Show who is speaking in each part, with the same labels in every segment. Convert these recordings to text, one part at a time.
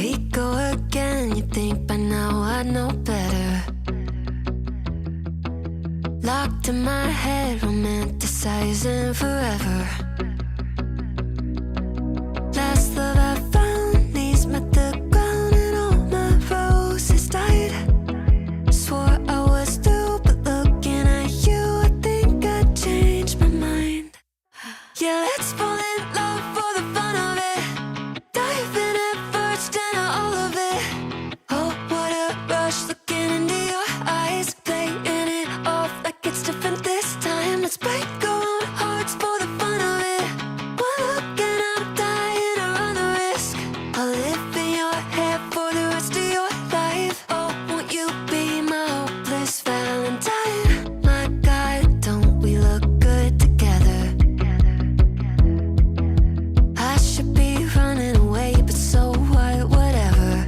Speaker 1: we go again. You think by now I know better. Locked in my head, romanticizing forever. Last love I found, knees met the ground and all my roses died. Swore I was through, but looking at you, I think I changed my mind. Yeah, let's fall in love for the fun of it. Dive in at first and all of it. Oh, what a rush, looking into your eyes, playing it off like it's different this time. Let's break our own hearts for the fun of it. One look and I'm dying to run the risk. I'll live in your head for the rest of your life. Oh, won't you be my hopeless Valentine? My God, don't we look good together? I should be running away, but so what, whatever.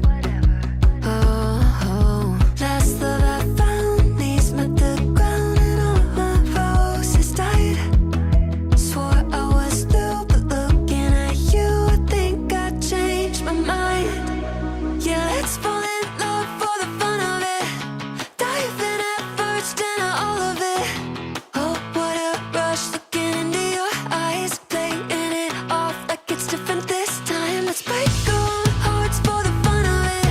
Speaker 1: Oh, last love I found, knees met the ground and all my roses died. Swore I was through, but looking at you, I think I changed my mind. Yeah, let's fall in love for the fun of it. Dive in at first and all of it. Oh, what a rush, looking into your eyes, playing it off like it's different this time. Let's break our own hearts for the fun of it.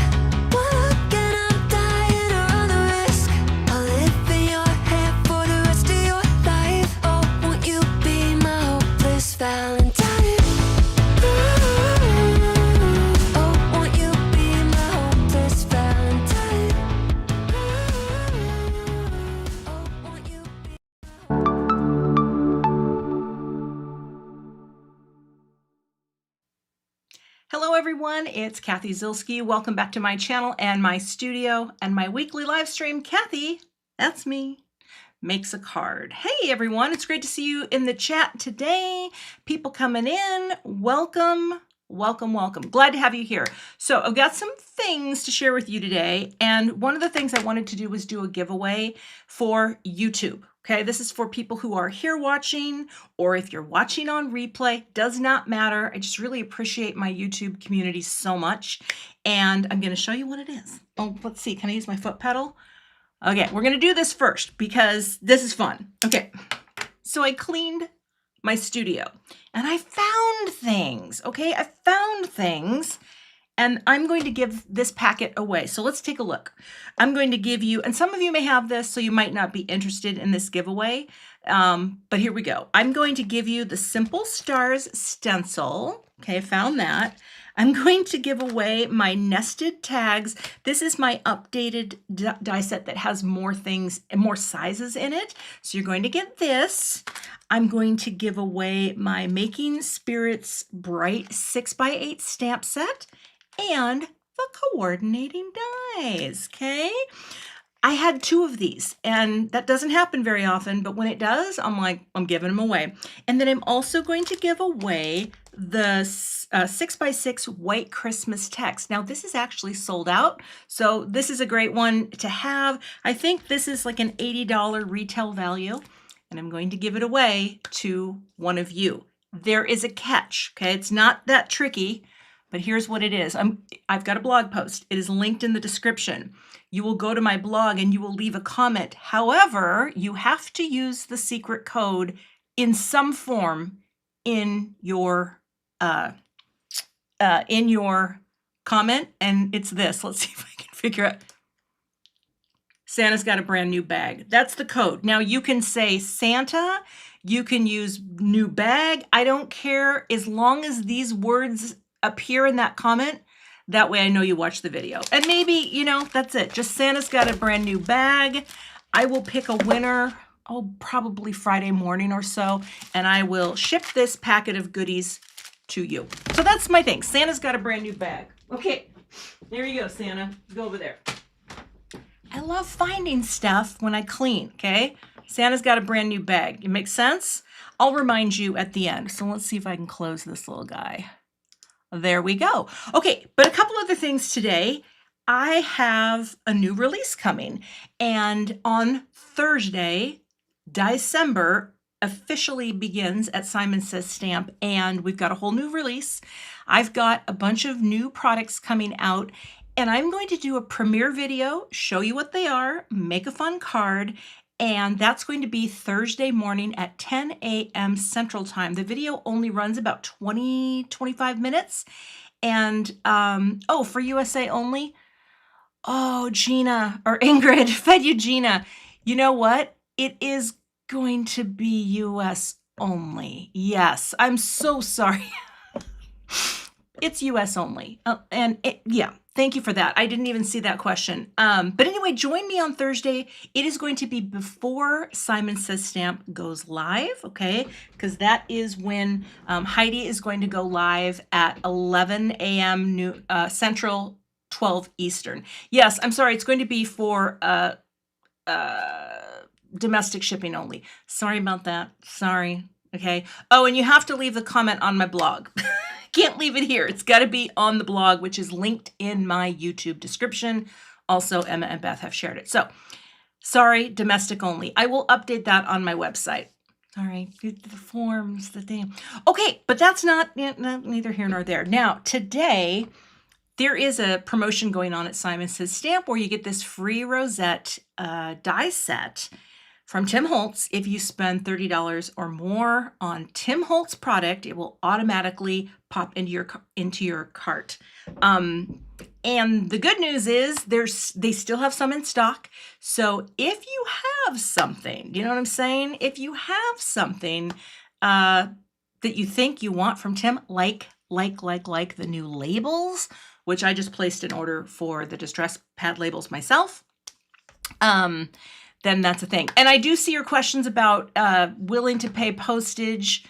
Speaker 1: One look and I'm dying to run the risk. I'll live in your head for the rest of your life. Oh, won't you be my hopeless Valentine? Oh, won't you be my hopeless Valentine? Oh, won't you be...
Speaker 2: Hello everyone, it's Cathy Zilski. Welcome back to my channel and my studio and my weekly live stream. Cathy, that's me, makes a card. Hey everyone, it's great to see you in the chat today. People coming in, welcome, welcome, welcome. Glad to have you here. So I've got some things to share with you today, and one of the things I wanted to do was do a giveaway for YouTube. Okay, this is for people who are here watching, or if you're watching on replay, does not matter. I just really appreciate my YouTube community so much. And I'm gonna show you what it is. Oh, let's see, can I use my foot pedal? Okay, we're gonna do this first because this is fun. Okay, so I cleaned my studio and I found things, okay? I found things. And I'm going to give this packet away. So let's take a look. I'm going to give you, and some of you may have this, so you might not be interested in this giveaway, but here we go. I'm going to give you the Simple Stars stencil. Okay, I found that. I'm going to give away my nested tags. This is my updated die set that has more things and more sizes in it. So you're going to get this. I'm going to give away my Making Spirits Bright 6x8 stamp set and the coordinating dies, okay? I had 2 of these, and that doesn't happen very often, but when it does, I'm giving them away. And then I'm also going to give away the 6x6 white Christmas text. Now, this is actually sold out, so this is a great one to have. I think this is like an $80 retail value, and I'm going to give it away to one of you. There is a catch, okay? It's not that tricky. But here's what it is. I've got a blog post. It is linked in the description. You will go to my blog and you will leave a comment. However, you have to use the secret code in some form in your comment, and it's this. Let's see if I can figure out. Santa's got a brand new bag. That's the code. Now you can say Santa, you can use new bag. I don't care, as long as these words appear in that comment. That way I know you watch the video. And maybe, you know, that's it. Just Santa's got a brand new bag. I will pick a winner, probably Friday morning or so, and I will ship this packet of goodies to you. So that's my thing. Santa's got a brand new bag. Okay, there you go, Santa. Go over there. I love finding stuff when I clean, okay? Santa's got a brand new bag. It makes sense? I'll remind you at the end. So let's see if I can close this little guy. There we go. Okay, but a couple other things today. I have a new release coming, and on Thursday, December, officially begins at Simon Says Stamp, and we've got a whole new release. I've got a bunch of new products coming out, and I'm going to do a premiere video, show you what they are, make a fun card, and that's going to be Thursday morning at 10 a.m. Central Time. The video only runs about 25 minutes. And, oh, for USA only? Oh, Gina, or Ingrid, fed you Gina. You know what? It is going to be US only. Yes, I'm so sorry. It's US only. Yeah, thank you for that. I didn't even see that question. But anyway, join me on Thursday. It is going to be before Simon Says Stamp goes live, okay? Because that is when Heidi is going to go live at 11 a.m. Central, 12 Eastern. Yes, I'm sorry. It's going to be for domestic shipping only. Sorry about that. Sorry. Okay. Oh, and you have to leave the comment on my blog. Can't leave it here. It's got to be on the blog, which is linked in my YouTube description. Also, Emma and Beth have shared it. So, sorry, domestic only. I will update that on my website. Sorry, the forms, the thing. Okay, but that's not neither here nor there. Now, today, there is a promotion going on at Simon Says Stamp where you get this free Rosette die set from Tim Holtz. If you spend $30 or more on Tim Holtz product, it will automatically pop into your cart. And the good news is they still have some in stock. So if you have something, you know what I'm saying? If you have something that you think you want from Tim, like the new labels, which I just placed an order for the distress pad labels myself, then that's a thing. And I do see your questions about willing to pay postage.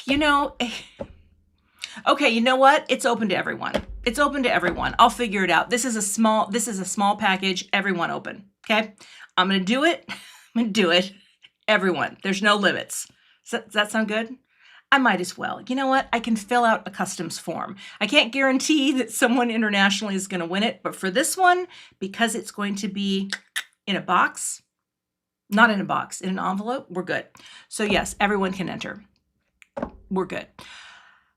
Speaker 2: You know, okay, you know what? It's open to everyone. It's open to everyone. I'll figure it out. This is a small package. Everyone open. Okay? I'm going to do it. I'm going to do it. Everyone. There's no limits. Does that sound good? I might as well. You know what? I can fill out a customs form. I can't guarantee that someone internationally is going to win it, but for this one, because it's going to be in a box, not in a box, in an envelope, we're good. So yes, everyone can enter. We're good.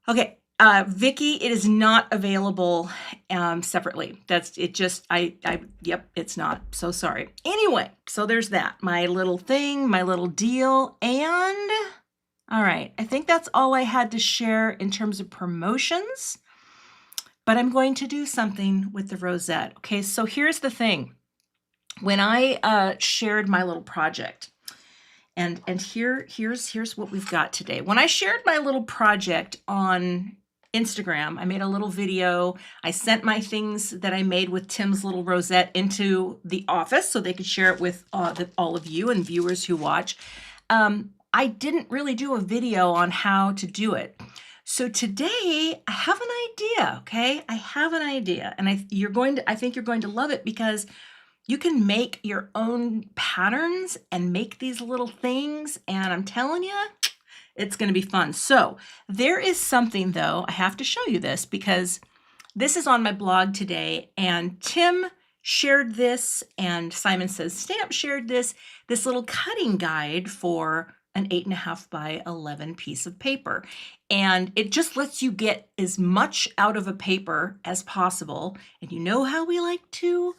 Speaker 2: Okay, Vicky, it is not available separately. That's it. Just yep, it's not. So sorry. Anyway, so there's that. My little thing, my little deal, and all right. I think that's all I had to share in terms of promotions. But I'm going to do something with the Rosette. Okay, so here's the thing. When I shared my little project, and here's what we've got today. When I shared my little project on Instagram, I made a little video. I sent my things that I made with Tim's little Rosette into the office so they could share it with all of you and viewers who watch. I didn't really do a video on how to do it. So today I have an idea, okay? I have an idea, and I think you're going to love it because you can make your own patterns and make these little things, and I'm telling you, it's going to be fun. So there is something, though, I have to show you this because this is on my blog today, and Tim shared this, and Simon Says Stamp shared this little cutting guide for an 8.5 by 11 piece of paper. And it just lets you get as much out of a paper as possible. And you know how we like to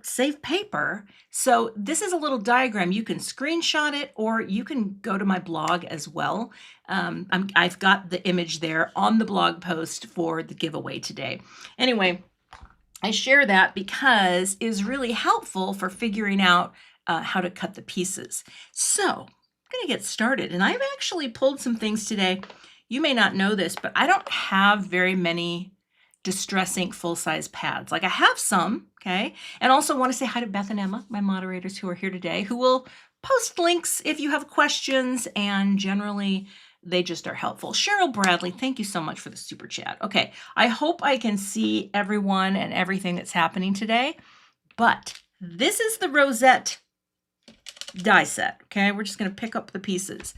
Speaker 2: save paper. So this is a little diagram. You can screenshot it or you can go to my blog as well. I've got the image there on the blog post for the giveaway today. Anyway, I share that because it is really helpful for figuring out how to cut the pieces. So I'm going to get started. And I've actually pulled some things today. You may not know this, but I don't have very many Distress Ink full-size pads. Like I have some, okay? And also want to say hi to Beth and Emma, my moderators who are here today, who will post links if you have questions, and generally they just are helpful. Cheryl Bradley, thank you so much for the super chat. Okay, I hope I can see everyone and everything that's happening today, but this is the Rosette die set, okay? We're just going to pick up the pieces.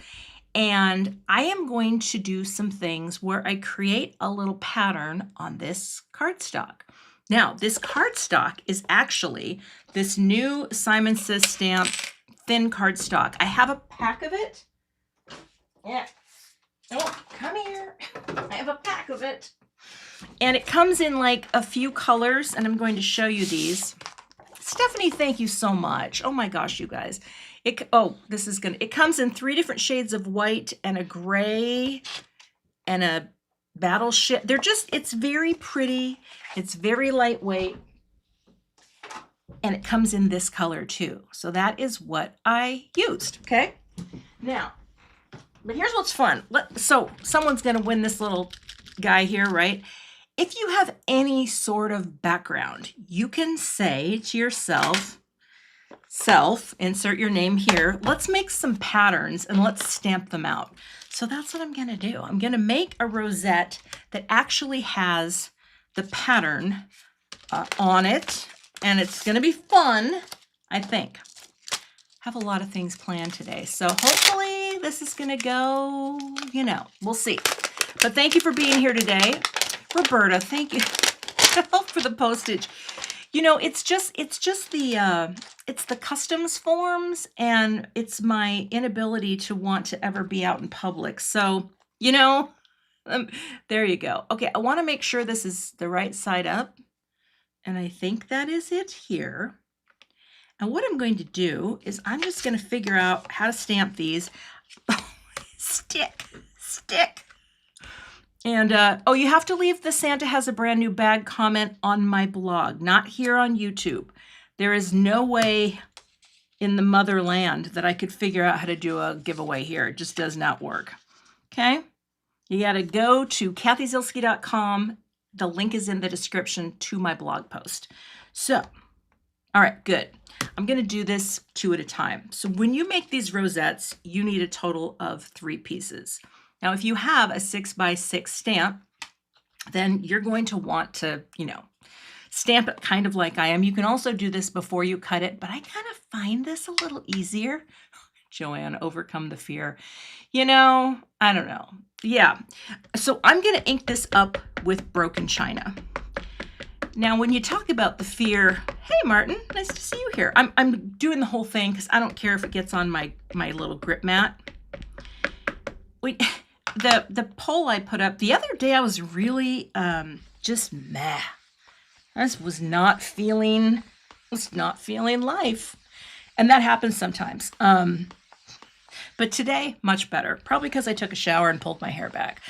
Speaker 2: And I am going to do some things where I create a little pattern on this cardstock. Now, this cardstock is actually this new Simon Says Stamp thin cardstock. I have a pack of it. Yeah. Oh, come here. I have a pack of it. And it comes in like a few colors, and I'm going to show you these. Stephanie, thank you so much. Oh my gosh, you guys. It comes in 3 different shades of white and a gray and a battleship. It's very pretty. It's very lightweight. And it comes in this color too. So that is what I used, okay? Now, but here's what's fun. So someone's gonna win this little guy here, right? If you have any sort of background, you can say to yourself, insert your name here, let's make some patterns and let's stamp them out. So that's what I'm gonna do. I'm gonna make a rosette that actually has the pattern on it, and it's gonna be fun, I think. Have a lot of things planned today. So hopefully this is gonna go, we'll see. But thank you for being here today. Roberta, thank you for the postage. It's the customs forms, and it's my inability to want to ever be out in public. So, there you go. Okay, I want to make sure this is the right side up, and I think that is it here. And what I'm going to do is I'm just going to figure out how to stamp these. Stick. And, you have to leave the Santa has a brand new bag comment on my blog, not here on YouTube. There is no way in the motherland that I could figure out how to do a giveaway here. It just does not work. Okay? You got to go to cathyzielski.com. The link is in the description to my blog post. So, all right, good. I'm going to do this 2 at a time. So when you make these rosettes, you need a total of 3 pieces. Now, if you have a 6x6 stamp, then you're going to want to, stamp it kind of like I am. You can also do this before you cut it, but I kind of find this a little easier. Joanne, overcome the fear. I don't know. Yeah. So I'm going to ink this up with broken china. Now, when you talk about the fear, hey, Martin, nice to see you here. I'm doing the whole thing because I don't care if it gets on my little grip mat. The poll I put up the other day, I was really just meh. I just was not feeling life. And that happens sometimes. But today, much better. Probably because I took a shower and pulled my hair back.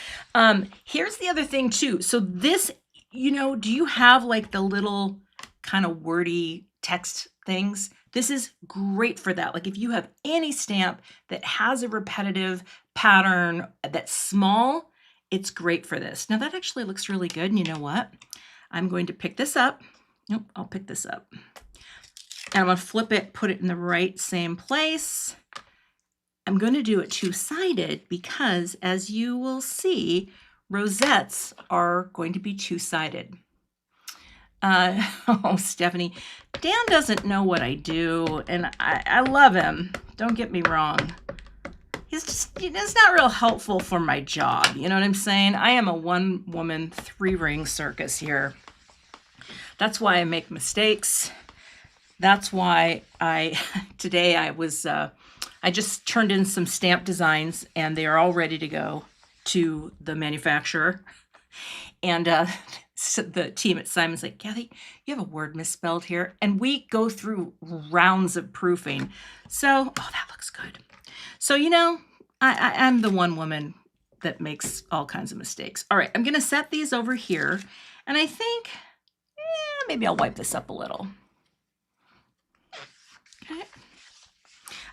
Speaker 2: Here's the other thing too. So this, do you have like the little kind of wordy text things? This is great for that. Like if you have any stamp that has a repetitive pattern that's small, it's great for this. Now that actually looks really good. And you know what? I'm going to pick this up. Nope, I'll pick this up. And I'm going to flip it, put it in the right same place. I'm going to do it 2-sided because, as you will see, rosettes are going to be 2-sided. Oh, Stephanie, Dan doesn't know what I do, and I love him. Don't get me wrong. It's not real helpful for my job. You know what I'm saying? I am a 1-woman, 3-ring circus here. That's why I make mistakes. That's why today I just turned in some stamp designs, and they are all ready to go to the manufacturer. And so the team at Simon's like, Cathy, you have a word misspelled here. And we go through rounds of proofing. So, that looks good. So, I'm the 1 woman that makes all kinds of mistakes. All right, I'm going to set these over here. And I think maybe I'll wipe this up a little. Okay.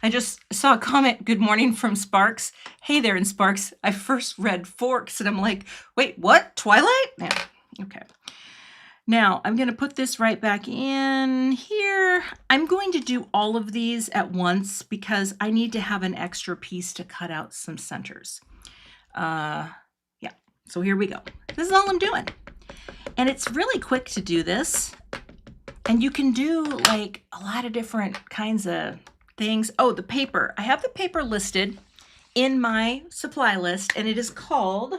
Speaker 2: I just saw a comment, good morning from Sparks. Hey there, in Sparks. I first read Forks, and I'm like, wait, what? Twilight? Yeah. Okay. Now, I'm going to put this right back in here. I'm going to do all of these at once because I need to have an extra piece to cut out some centers. Yeah, so here we go. This is all I'm doing. And it's really quick to do this. And you can do like a lot of different kinds of things. Oh, the paper. I have the paper listed in my supply list, and it is called,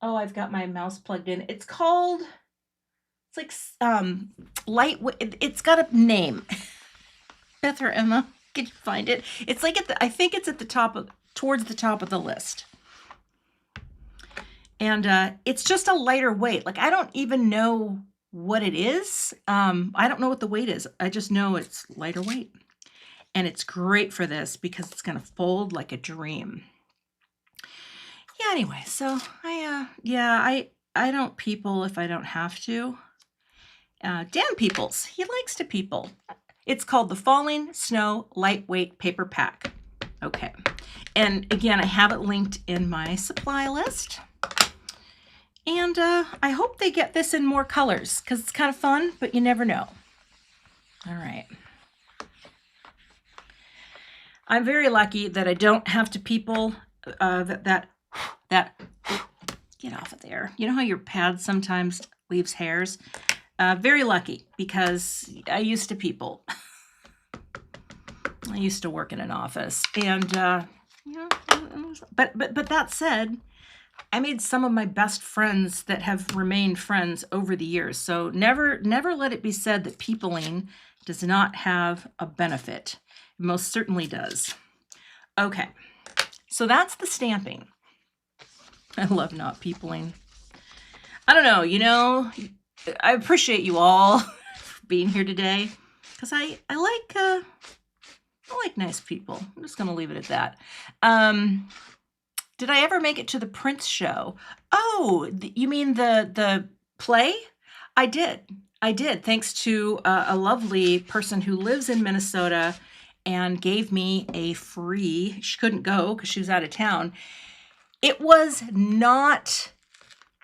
Speaker 2: I've got my mouse plugged in. It's called, it's like lightweight. It's got a name. Beth or Emma? Can you find it? It's like I think it's at the top of, towards the top of the list. And it's just a lighter weight. Like, I don't even know what it is. I don't know what the weight is. I just know it's lighter weight. And it's great for this because it's going to fold like a dream. Yeah, anyway, so I don't people if I don't have to. Dan peoples. He likes to people. It's called the Falling Snow Lightweight Paper Pack. Okay. And again, I have it linked in my supply list. And I hope they get this in more colors because it's kind of fun, but you never know. All right. I'm very lucky that I don't have to people that get off of there. You know how your pad sometimes leaves hairs? Very lucky because I used to people. I used to work in an office, and you know, but that said, I made some of my best friends that have remained friends over the years. So never let it be said that peopling does not have a benefit. It most certainly does. Okay, so that's the stamping. I love not peopling. I don't know, you know, I appreciate you all being here today because I like nice people. I'm just going to leave it at that. Did I ever make it to the Prince show? Oh, you mean the play? I did. Thanks to a lovely person who lives in Minnesota and gave me a free, she couldn't go because she was out of town. It was not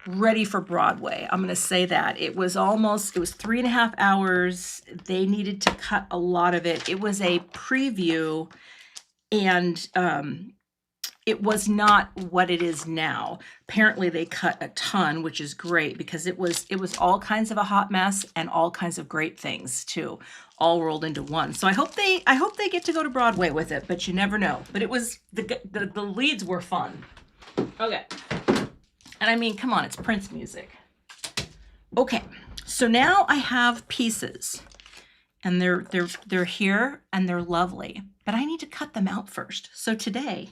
Speaker 2: ready for Broadway. I'm going to say that. It was 3.5 hours. They needed to cut a lot of it. It was a preview, and it was not what it is now. Apparently they cut a ton, which is great because it was all kinds of a hot mess and all kinds of great things too, all rolled into one. So I hope they get to go to Broadway with it, but you never know. But it was the leads were fun. Okay. And I mean, come on, it's Prince music. Okay, so now I have pieces, and they're here and they're lovely, but I need to cut them out first. So today,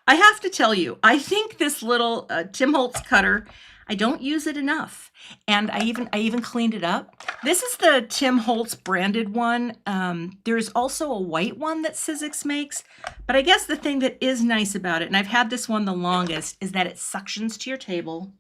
Speaker 2: I have to tell you, I think this little Tim Holtz cutter, I don't use it enough, and I even cleaned it up. This is the Tim Holtz branded one. There's also a white one that Sizzix makes, but I guess the thing that is nice about it, and I've had this one the longest, is that it suctions to your table.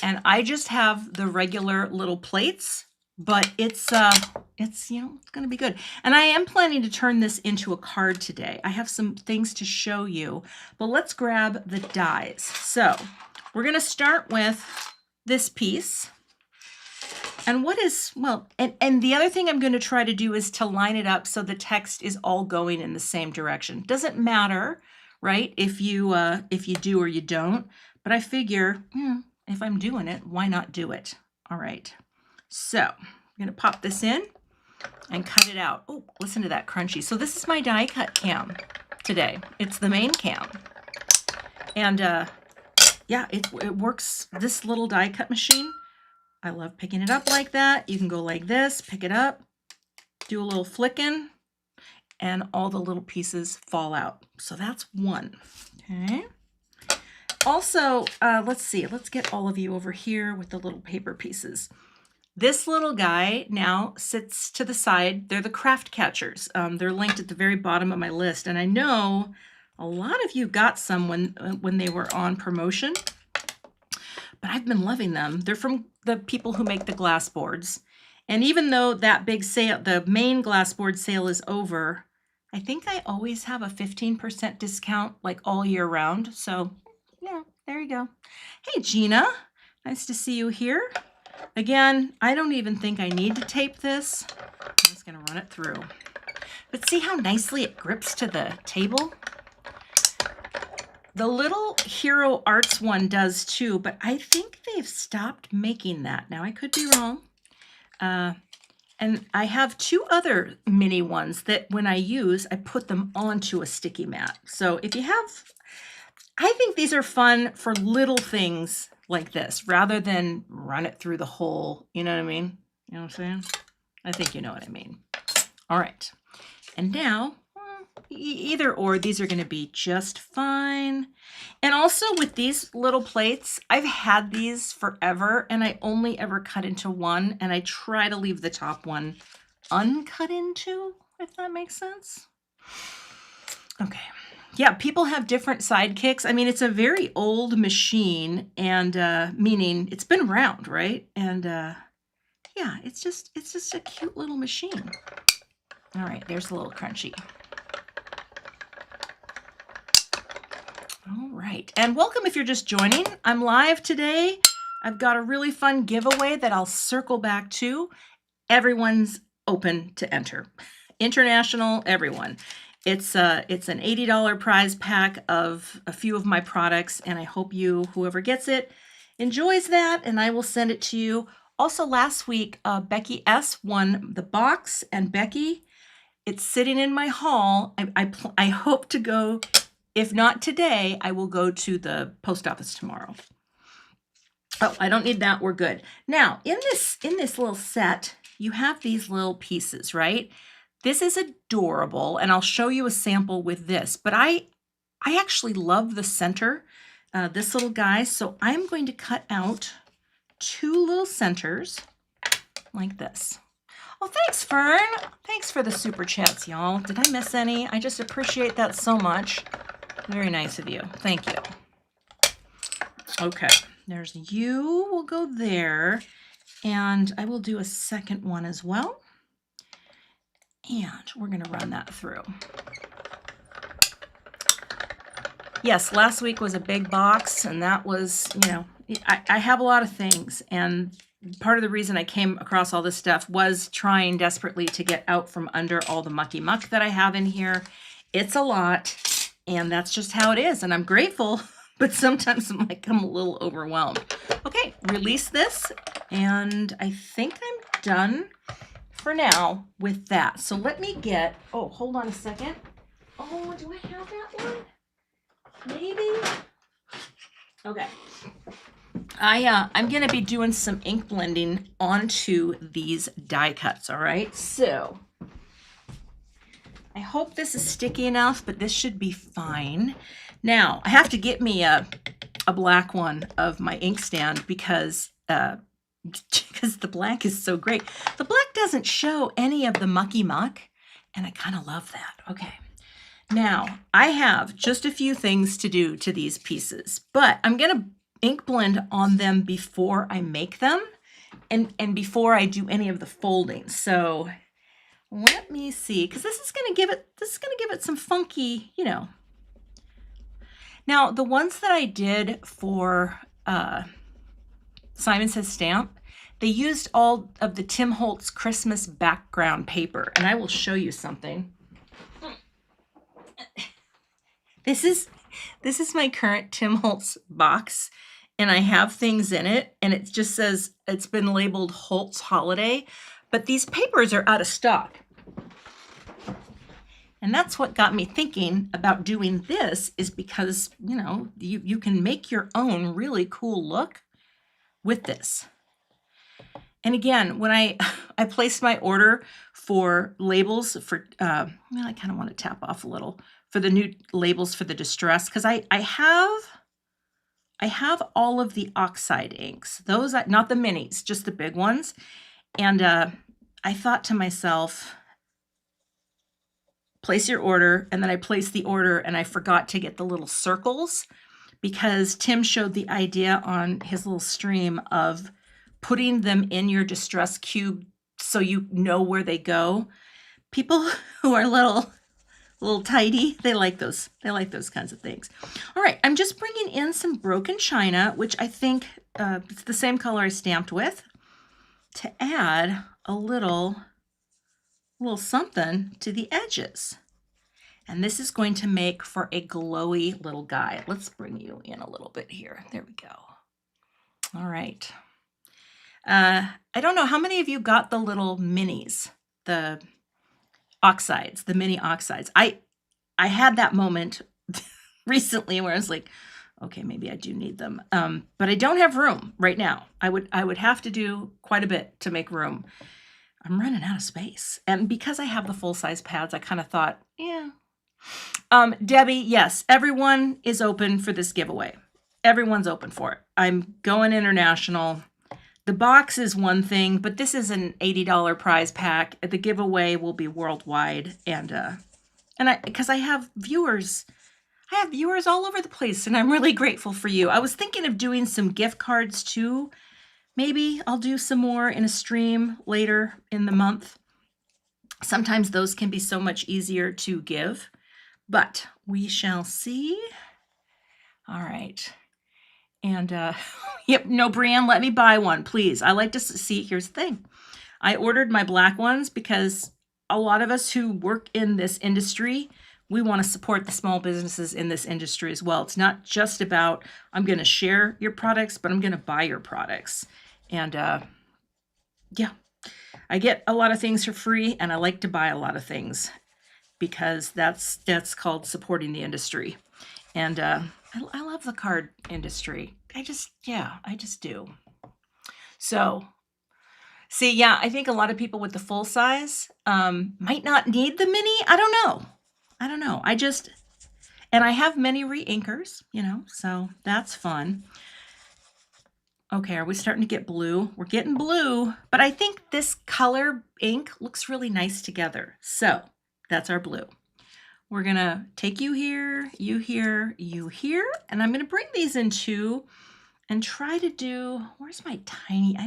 Speaker 2: And I just have the regular little plates, but it's you know, it's going to be good. And I am planning to turn this into a card today. I have some things to show you, but let's grab the dies. So we're going to start with this piece. And what is, well, and the other thing I'm going to try to do is to line it up so the text is all going in the same direction. Doesn't matter, right, if you do or you don't, but I figure, if I'm doing it, why not do it? All right. So I'm going to pop this in and cut it out. Oh, listen to that crunchy. So this is my die cut cam today. It's the main cam. And yeah, it works. This little die cut machine, I love picking it up like that. You can go like this, pick it up, do a little flicking, and all the little pieces fall out. So that's one. Okay. Also, let's see. Let's get all of you over here with the little paper pieces. This little guy now sits to the side. They're the craft catchers. They're linked at the very bottom of my list. And I know a lot of you got some when they were on promotion, but I've been loving them. They're from the people who make the glass boards. And even though that big sale, the main glass board sale is over, I think I always have a 15% discount like all year round. So yeah, there you go. Hey, Gina, nice to see you here. Again, I don't even think I need to tape this. I'm just going to run it through. But see how nicely it grips to the table? The little Hero Arts one does too, but I think they've stopped making that. Now, I could be wrong. And I have two other mini ones that when I use, I put them onto a sticky mat. So if you have, I think these are fun for little things like this, rather than run it through the whole, you know what I mean? You know what I'm saying? I think you know what I mean. All right. And now, either or, these are going to be just fine. And also with these little plates, I've had these forever and I only ever cut into one, and I try to leave the top one uncut into, if that makes sense. Okay. Yeah, people have different sidekicks. I mean, it's a very old machine, and meaning it's been around, right? And yeah, it's just a cute little machine. All right, there's a little crunchy. All right, and welcome if you're just joining. I'm live today. I've got a really fun giveaway that I'll circle back to. Everyone's open to enter. International, everyone. It's an $80 prize pack of a few of my products, and I hope whoever gets it, enjoys that, and I will send it to you. Also, last week, Becky S. won the box, and Becky, it's sitting in my hall. I hope to go, if not today, I will go to the post office tomorrow. Oh, I don't need that. We're good. Now, in this little set, you have these little pieces, right? This is adorable, and I'll show you a sample with this, but I actually love the center, this little guy, so I'm going to cut out 2 little centers like this. Oh, thanks, Fern. Thanks for the super chats, y'all. Did I miss any? I just appreciate that so much. Very nice of you. Thank you. Okay, there's you. We'll go there, and I will do a second one as well. And we're going to run that through. Yes, last week was a big box, and that was, I have a lot of things, and part of the reason I came across all this stuff was trying desperately to get out from under all the mucky muck that I have in here. It's a lot, and that's just how it is, and I'm grateful, but sometimes I'm a little overwhelmed. Okay, release this, and I think I'm done for now with that. So let me get, oh, hold on a second. Oh, do I have that one? Maybe. Okay. I'm going to be doing some ink blending onto these die cuts, all right? So I hope this is sticky enough, but this should be fine. Now, I have to get me a black one of my ink stand because the black is so great. The black doesn't show any of the mucky muck, and I kind of love that. Okay. Now, I have just a few things to do to these pieces, but I'm going to ink blend on them before I make them and before I do any of the folding. So let me see, because this is going to give it some funky, Now, the ones that I did for Simon Says Stamp, they used all of the Tim Holtz Christmas background paper, and I will show you something. This is my current Tim Holtz box, and I have things in it, and it just says it's been labeled Holtz Holiday, but these papers are out of stock. And that's what got me thinking about doing this, is because, you can make your own really cool look with this. And again, when I placed my order for labels for, I kind of want to tap off a little, for the new labels for the distress, because I have all of the oxide inks, those, not the minis, just the big ones. And I thought to myself, place your order, and then I placed the order and I forgot to get the little circles, because Tim showed the idea on his little stream of putting them in your distress cube so you know where they go. People who are little tidy, they like those kinds of things. All right, I'm just bringing in some broken china, which I think it's the same color I stamped with, to add a little something to the edges. And this is going to make for a glowy little guy. Let's bring you in a little bit here. There we go. All right. I don't know, how many of you got the little minis, the oxides, the mini oxides? I had that moment recently where I was like, okay, maybe I do need them. But I don't have room right now. I would have to do quite a bit to make room. I'm running out of space. And because I have the full-size pads, I kind of thought, yeah. Debbie, yes, everyone is open for this giveaway. Everyone's open for it. I'm going international. The box is one thing, but this is an $80 prize pack. The giveaway will be worldwide. Because I have viewers all over the place, and I'm really grateful for you. I was thinking of doing some gift cards too. Maybe I'll do some more in a stream later in the month. Sometimes those can be so much easier to give, but we shall see. All right. And yep, no, Brianne, let me buy one, please. I like to see, here's the thing. I ordered my black ones because a lot of us who work in this industry, we want to support the small businesses in this industry as well. It's not just about, I'm going to share your products, but I'm going to buy your products. And yeah, I get a lot of things for free, and I like to buy a lot of things because that's called supporting the industry. And I love the card industry. I just do. So, see, yeah, I think a lot of people with the full size might not need the mini. I don't know. And I have many re-inkers, so that's fun. Okay, are we starting to get blue? We're getting blue, but I think this color ink looks really nice together. So that's our blue. We're gonna take you here, you here, you here, and I'm gonna bring these in two and try to do, where's my tiny,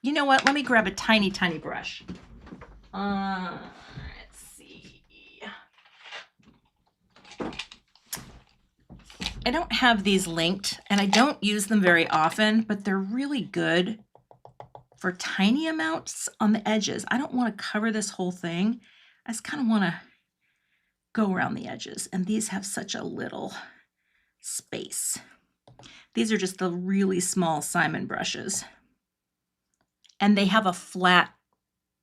Speaker 2: you know what? Let me grab a tiny, tiny brush. Let's see. I don't have these linked, and I don't use them very often, but they're really good for tiny amounts on the edges. I don't want to cover this whole thing. I just kind of want to go around the edges, and these have such a little space. These are just the really small Simon brushes, and they have a flat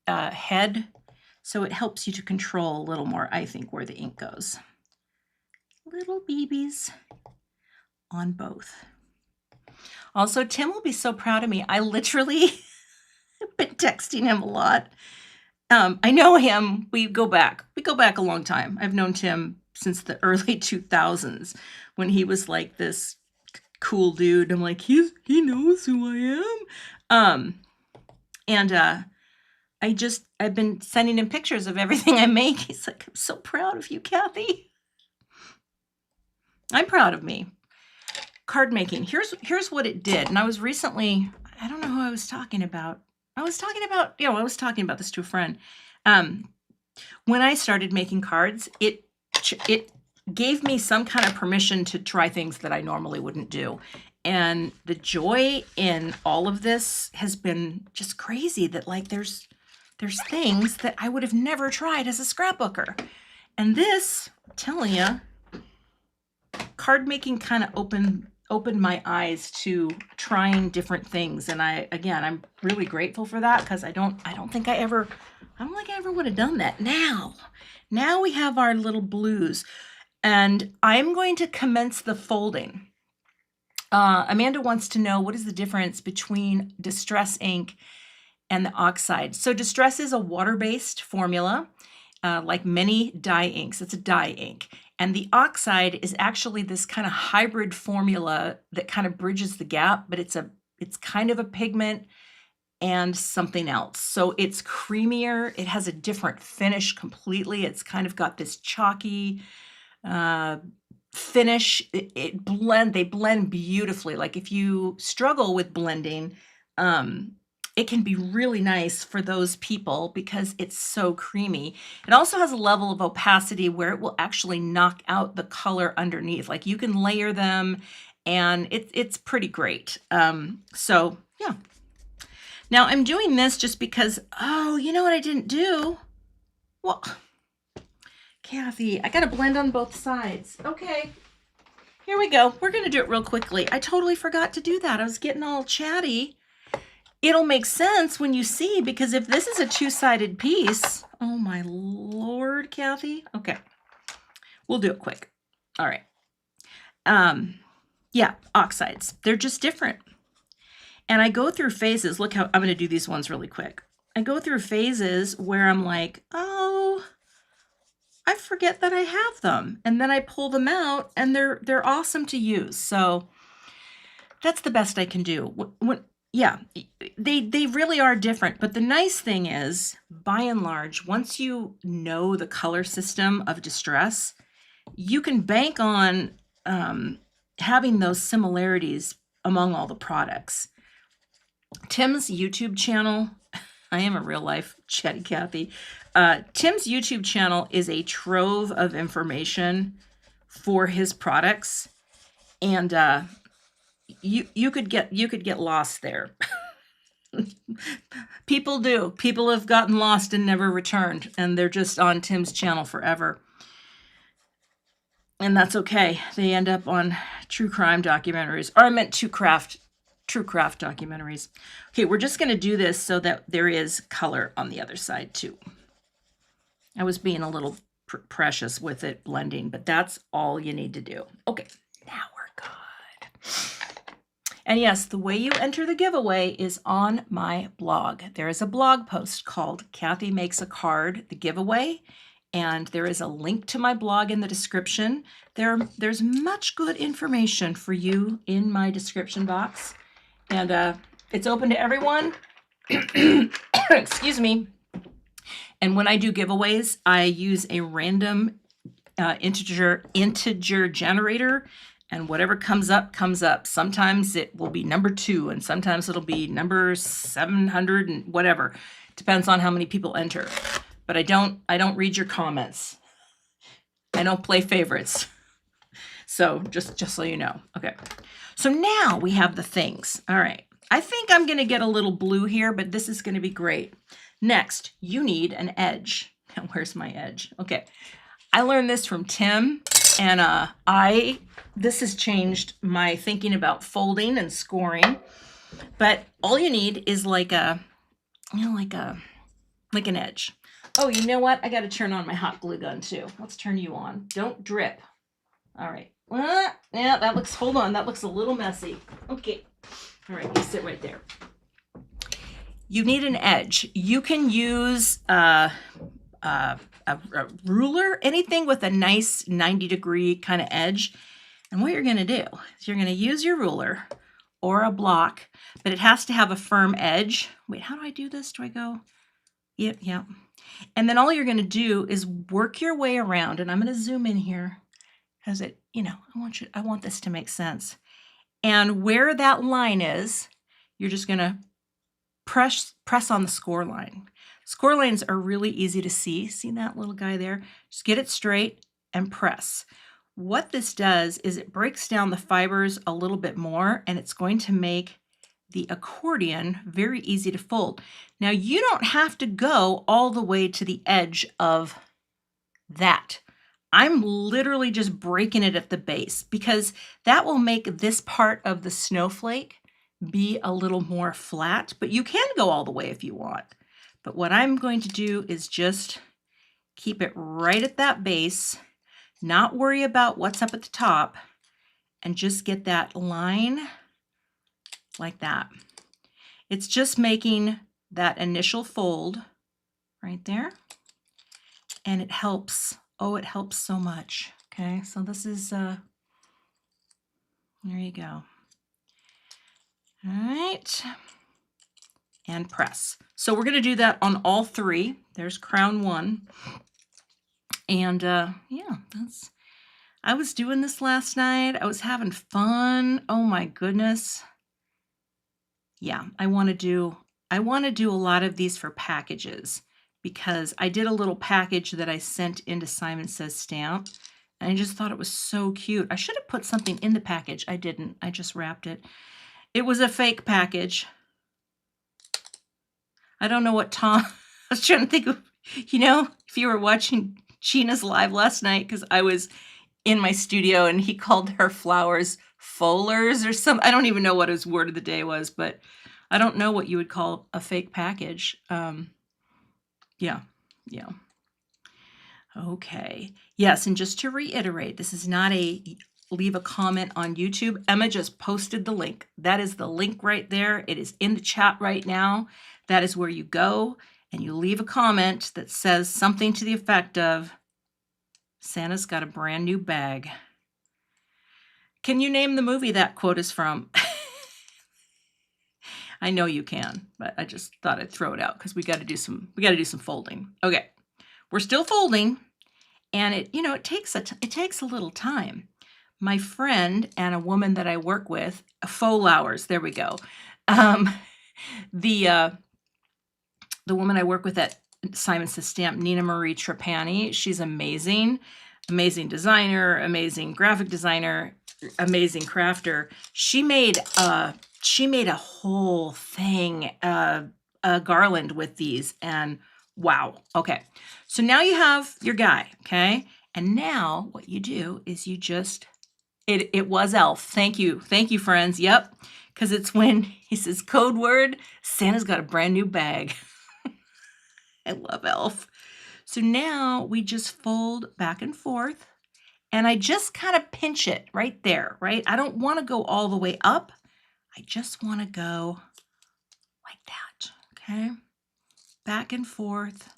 Speaker 2: head, so it helps you to control a little more, I think, where the ink goes. Little BBs on both. Also, Tim will be so proud of me. I literally have been texting him a lot. I know him. We go back a long time. I've known Tim since the early 2000s when he was like this cool dude. I'm like, he knows who I am. I've been sending him pictures of everything I make. He's like, I'm so proud of you, Cathy. I'm proud of me. Card making. Here's what it did. And I was recently, I don't know who I was talking about. I was talking about this to a friend. When I started making cards, it gave me some kind of permission to try things that I normally wouldn't do. And the joy in all of this has been just crazy that like there's things that I would have never tried as a scrapbooker. And this, I'm telling you, card making kind of opened my eyes to trying different things. And I'm really grateful for that because I don't think I ever would have done that. Now we have our little blues, and I'm going to commence the folding. Amanda wants to know, what is the difference between Distress ink and the oxide? So Distress is a water-based formula, like many dye inks. It's a dye ink. And the oxide is actually this kind of hybrid formula that kind of bridges the gap, but it's kind of a pigment and something else. So it's creamier. It has a different finish completely. It's kind of got this chalky finish. They blend beautifully. Like if you struggle with blending, it can be really nice for those people because it's so creamy. It also has a level of opacity where it will actually knock out the color underneath. Like you can layer them, and it's pretty great. So yeah. Now I'm doing this just because, oh, you know what I didn't do? Well, Cathy, I gotta blend on both sides. Okay, here we go. We're gonna do it real quickly. I totally forgot to do that. I was getting all chatty. It'll make sense when you see, because if this is a two-sided piece, oh my Lord, Cathy. Okay, we'll do it quick. All right. Yeah, oxides. They're just different. And I go through phases. Look how I'm going to do these ones really quick. go through phases where I'm like, oh, I forget that I have them. And then I pull them out and they're awesome to use. So that's the best I can do. Yeah, they really are different. But the nice thing is, by and large, once you know the color system of distress, you can bank on having those similarities among all the products. Tim's YouTube channel, I am a real life chatty Cathy. Tim's YouTube channel is a trove of information for his products, and you could get lost there. People do. People have gotten lost and never returned, and they're just on Tim's channel forever. And that's okay. They end up on true crime documentaries, or I meant true craft documentaries. Okay, we're just going to do this so that there is color on the other side too. I was being a little precious with it blending, but that's all you need to do. Okay, now we're good. And yes, the way you enter the giveaway is on my blog. There is a blog post called Cathy Makes a Card, the giveaway. And there is a link to my blog in the description. There's much good information for you in my description box. And it's open to everyone. Excuse me. And when I do giveaways, I use a random integer generator. And whatever comes up, comes up. Sometimes it will be number 2, and sometimes it'll be number 700 and whatever. Depends on how many people enter. But I don't read your comments. I don't play favorites. So just so you know. Okay. So now we have the things. All right. I think I'm going to get a little blue here, but this is going to be great. Next, you need an edge. Where's my edge? Okay. I learned this from Tim, and this has changed my thinking about folding and scoring. But all you need is like an edge. Oh, you know what? I got to turn on my hot glue gun too. Let's turn you on. Don't drip. All right. Yeah, that looks, hold on. That looks a little messy. Okay. All right. You sit right there. You need an edge. You can use a ruler, anything with a nice 90-degree kind of edge. And what you're going to do is you're going to use your ruler or a block, but it has to have a firm edge. Wait, how do I do this? Do I go? Yep. And then all you're going to do is work your way around, and I'm going to zoom in here because I want this to make sense. And where that line is, you're just going to press on the score line. Score lines are really easy to see. See that little guy there? Just get it straight and press. What this does is it breaks down the fibers a little bit more, and it's going to make the accordion very easy to fold. Now, you don't have to go all the way to the edge of that. I'm literally just breaking it at the base because that will make this part of the snowflake be a little more flat, but you can go all the way if you want. But what I'm going to do is just keep it right at that base, not worry about what's up at the top, and just get that line like that. It's just making that initial fold right there, and it helps. Oh, it helps so much. Okay, so this is, there you go. All right, and press. So we're going to do that on all 3. There's crown 1. And yeah, I was doing this last night. I was having fun. Oh my goodness. Yeah, I want to do a lot of these for packages because I did a little package that I sent into Simon Says Stamp, and I just thought it was so cute. I should have put something in the package. I didn't. I just wrapped it. It was a fake package. I don't know what Tom, I was trying to think of, if you were watching Gina's live last night, because I was in my studio and he called her flowers folers or something. I don't even know what his word of the day was, but I don't know what you would call a fake package. Yeah. Okay. Yes, and just to reiterate, this is not a leave a comment on YouTube. Emma just posted the link. That is the link right there. It is in the chat right now. That is where you go and you leave a comment that says something to the effect of, Santa's got a brand new bag. Can you name the movie that quote is from? I know you can, but I just thought I'd throw it out because we got to do some folding. Okay, we're still folding, and it takes a little time. My friend and a woman that I work with, faux hours. There we go. The woman I work with at Simon Says Stamp, Nina Marie Trapani, she's amazing designer, amazing graphic designer, amazing crafter. She made a whole thing, a garland with these, and wow. Okay, so now you have your guy, okay? And now what you do is you just, it was Elf. Thank you, friends. Yep, because it's when he says code word, Santa's got a brand new bag. I love Elf. So now we just fold back and forth, and I just kind of pinch it right there, right? I don't want to go all the way up. I just want to go like that, okay? Back and forth,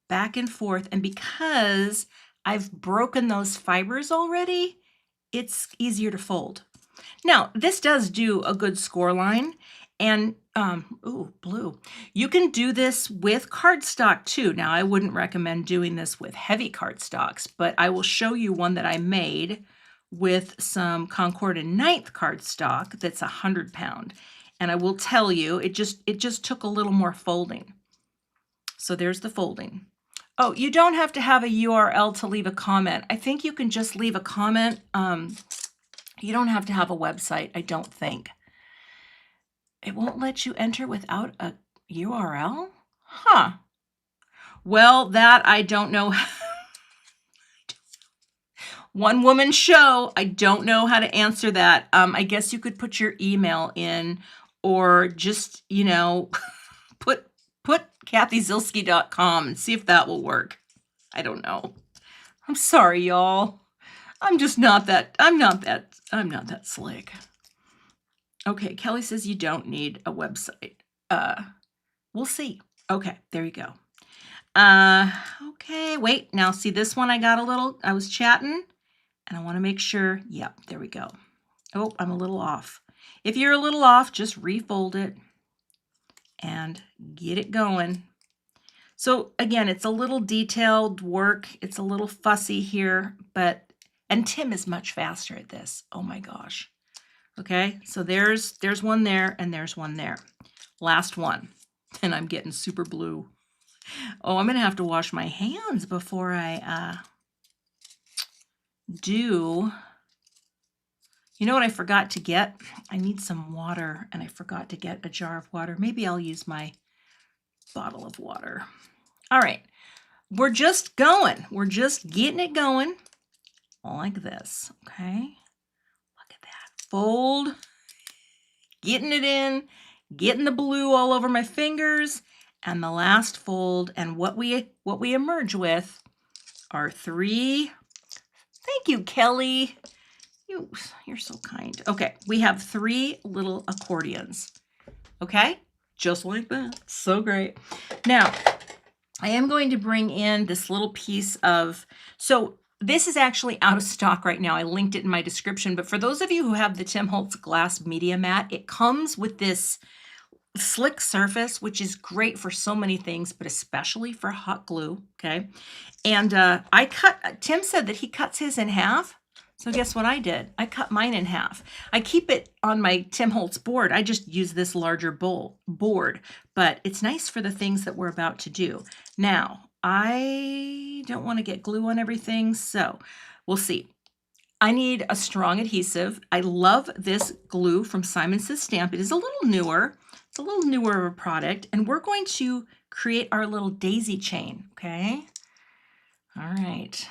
Speaker 2: back and forth. And because I've broken those fibers already, it's easier to fold. Now, this does do a good score line, and ooh, blue. You can do this with cardstock too. Now, I wouldn't recommend doing this with heavy cardstocks, but I will show you one that I made with some Concord and Ninth cardstock that's 100 pound. And I will tell you, it just took a little more folding. So there's the folding. Oh, you don't have to have a URL to leave a comment. I think you can just leave a comment. You don't have to have a website, I don't think. It won't let you enter without a URL? Huh. Well, that I don't know. One woman show, I don't know how to answer that. I guess you could put your email in, or just, put cathyzilski.com and see if that will work. I don't know. I'm sorry, y'all. I'm not that slick. Okay, Kelly says you don't need a website. We'll see. Okay, there you go. Okay, wait. Now see this one, I was chatting, and I want to make sure. Yep, there we go. Oh, I'm a little off. If you're a little off, just refold it and get it going. So again, it's a little detailed work. It's a little fussy here, and Tim is much faster at this. Oh my gosh. Okay, so there's one there, and there's one there. Last one, and I'm getting super blue. Oh, I'm gonna have to wash my hands before I do. You know what I forgot to get? I need some water, and I forgot to get a jar of water. Maybe I'll use my bottle of water. All right, we're just going. We're just getting it going like this, okay? Look at that. Fold, getting it in, getting the blue all over my fingers, and the last fold. And what we emerge with are 3. Thank you, Kelly. You're so kind. Okay, we have 3 little accordions. Okay, just like that. So great. Now, I am going to bring in this little piece of, so this is actually out of stock right now. I linked it in my description, but for those of you who have the Tim Holtz glass media mat, it comes with this slick surface, which is great for so many things, but especially for hot glue, okay? And Tim said that he cuts his in half. So guess what I did? I cut mine in half. I keep it on my Tim Holtz board. I just use this larger board, but it's nice for the things that we're about to do. Now, I don't want to get glue on everything, so we'll see. I need a strong adhesive. I love this glue from Simon Says Stamp. It is a little newer. It's a little newer of a product, and we're going to create our little daisy chain, okay? All right.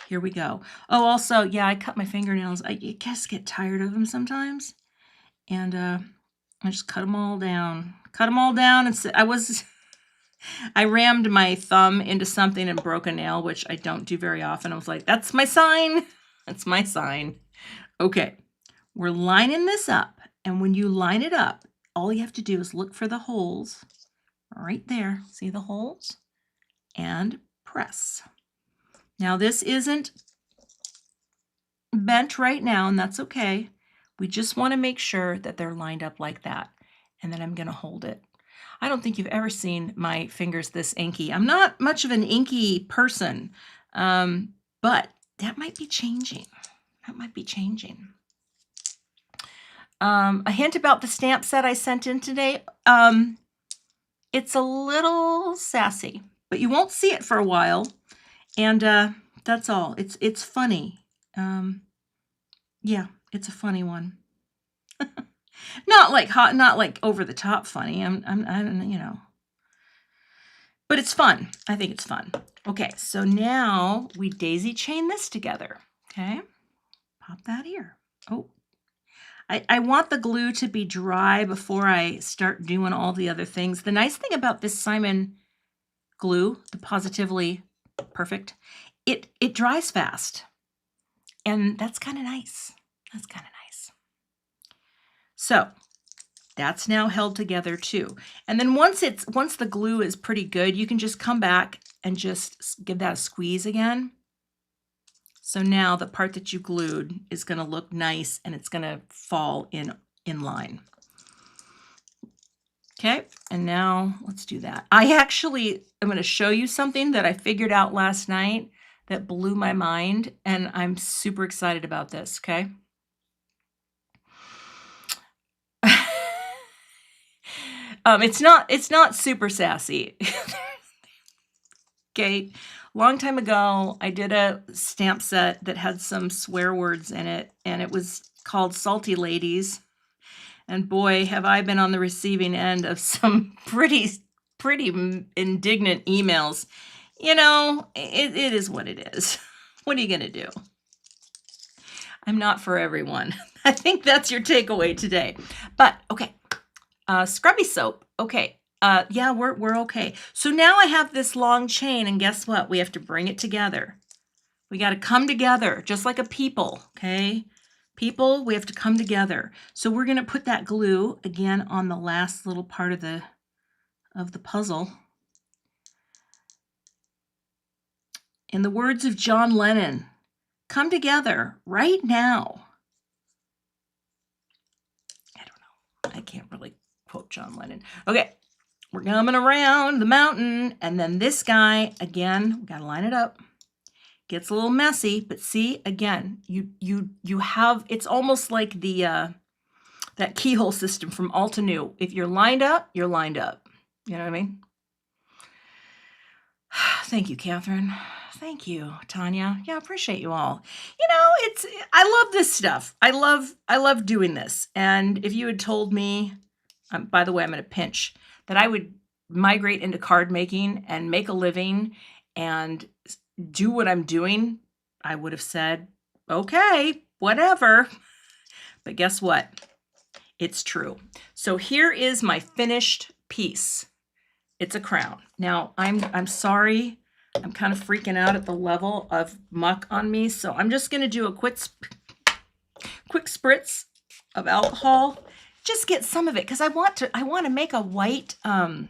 Speaker 2: Here we go. Oh, also, yeah, I cut my fingernails. I just get tired of them sometimes. And I just cut them all down. Cut them all down. And I rammed my thumb into something and broke a nail, which I don't do very often. I was like, that's my sign. That's my sign. Okay, we're lining this up. And when you line it up, all you have to do is look for the holes right there. See the holes? And press. Now this isn't bent right now, and that's okay. We just want to make sure that they're lined up like that. And then I'm going to hold it. I don't think you've ever seen my fingers this inky. I'm not much of an inky person, but that might be changing. That might be changing. A hint about the stamp set I sent in today. It's a little sassy, but you won't see it for a while. And that's all. It's funny. Yeah, it's a funny one. Not like hot, not like over the top funny. I don't, you know. But it's fun. I think it's fun. Okay, so now we daisy chain this together. Okay, pop that here. Oh, I want the glue to be dry before I start doing all the other things. The nice thing about this Simon glue, the Positively Perfect, it dries fast. And that's kind of nice. That's kind of nice. So that's now held together too. And then once the glue is pretty good, you can just come back and just give that a squeeze again. So now the part that you glued is going to look nice and it's going to fall in line. Okay, and now let's do that. I actually am going to show you something that I figured out last night that blew my mind, and I'm super excited about this, okay? It's not super sassy. Okay, long time ago, I did a stamp set that had some swear words in it, and it was called Salty Ladies. And boy, have I been on the receiving end of some pretty indignant emails. You know, it is what it is. What are you going to do? I'm not for everyone. I think that's your takeaway today. But, okay, scrubby soap. Okay. Yeah, we're okay. So now I have this long chain, and guess what? We have to bring it together. We got to come together, just like a people, okay? People, we have to come together. So we're going to put that glue again on the last little part of the puzzle. In the words of John Lennon, come together right now. I don't know. I can't really quote John Lennon. Okay. We're coming around the mountain, and then this guy, again, we got to line it up. Gets a little messy, but see, again, you have, it's almost like the that keyhole system from Altenew. If you're lined up, you're lined up. You know what I mean? Thank you, Catherine. Thank you, Tanya. Yeah, I appreciate you all. You know, I love this stuff. I love doing this. And if you had told me, by the way, I'm going to pinch, that I would migrate into card making and make a living and do what I'm doing, I would have said, okay, whatever. But guess what? It's true. So here is my finished piece. It's a crown. Now, I'm sorry. I'm kind of freaking out at the level of muck on me. So I'm just going to do a quick spritz of alcohol. Just get some of it because I want to make a white, oh,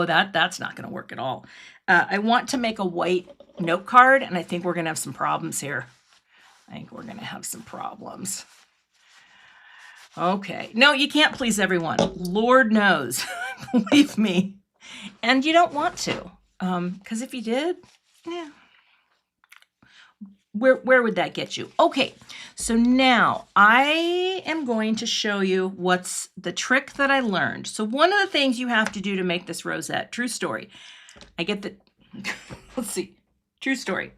Speaker 2: that's not going to work at all. I want to make a white note card, and I think we're going to have some problems here. I think we're going to have some problems. Okay. No, you can't please everyone. Lord knows. Believe me. And you don't want to. Because if you did, yeah. Where would that get you? Okay, so now I am going to show you what's the trick that I learned. So one of the things you have to do to make this rosette, true story, I get the, let's see, true story.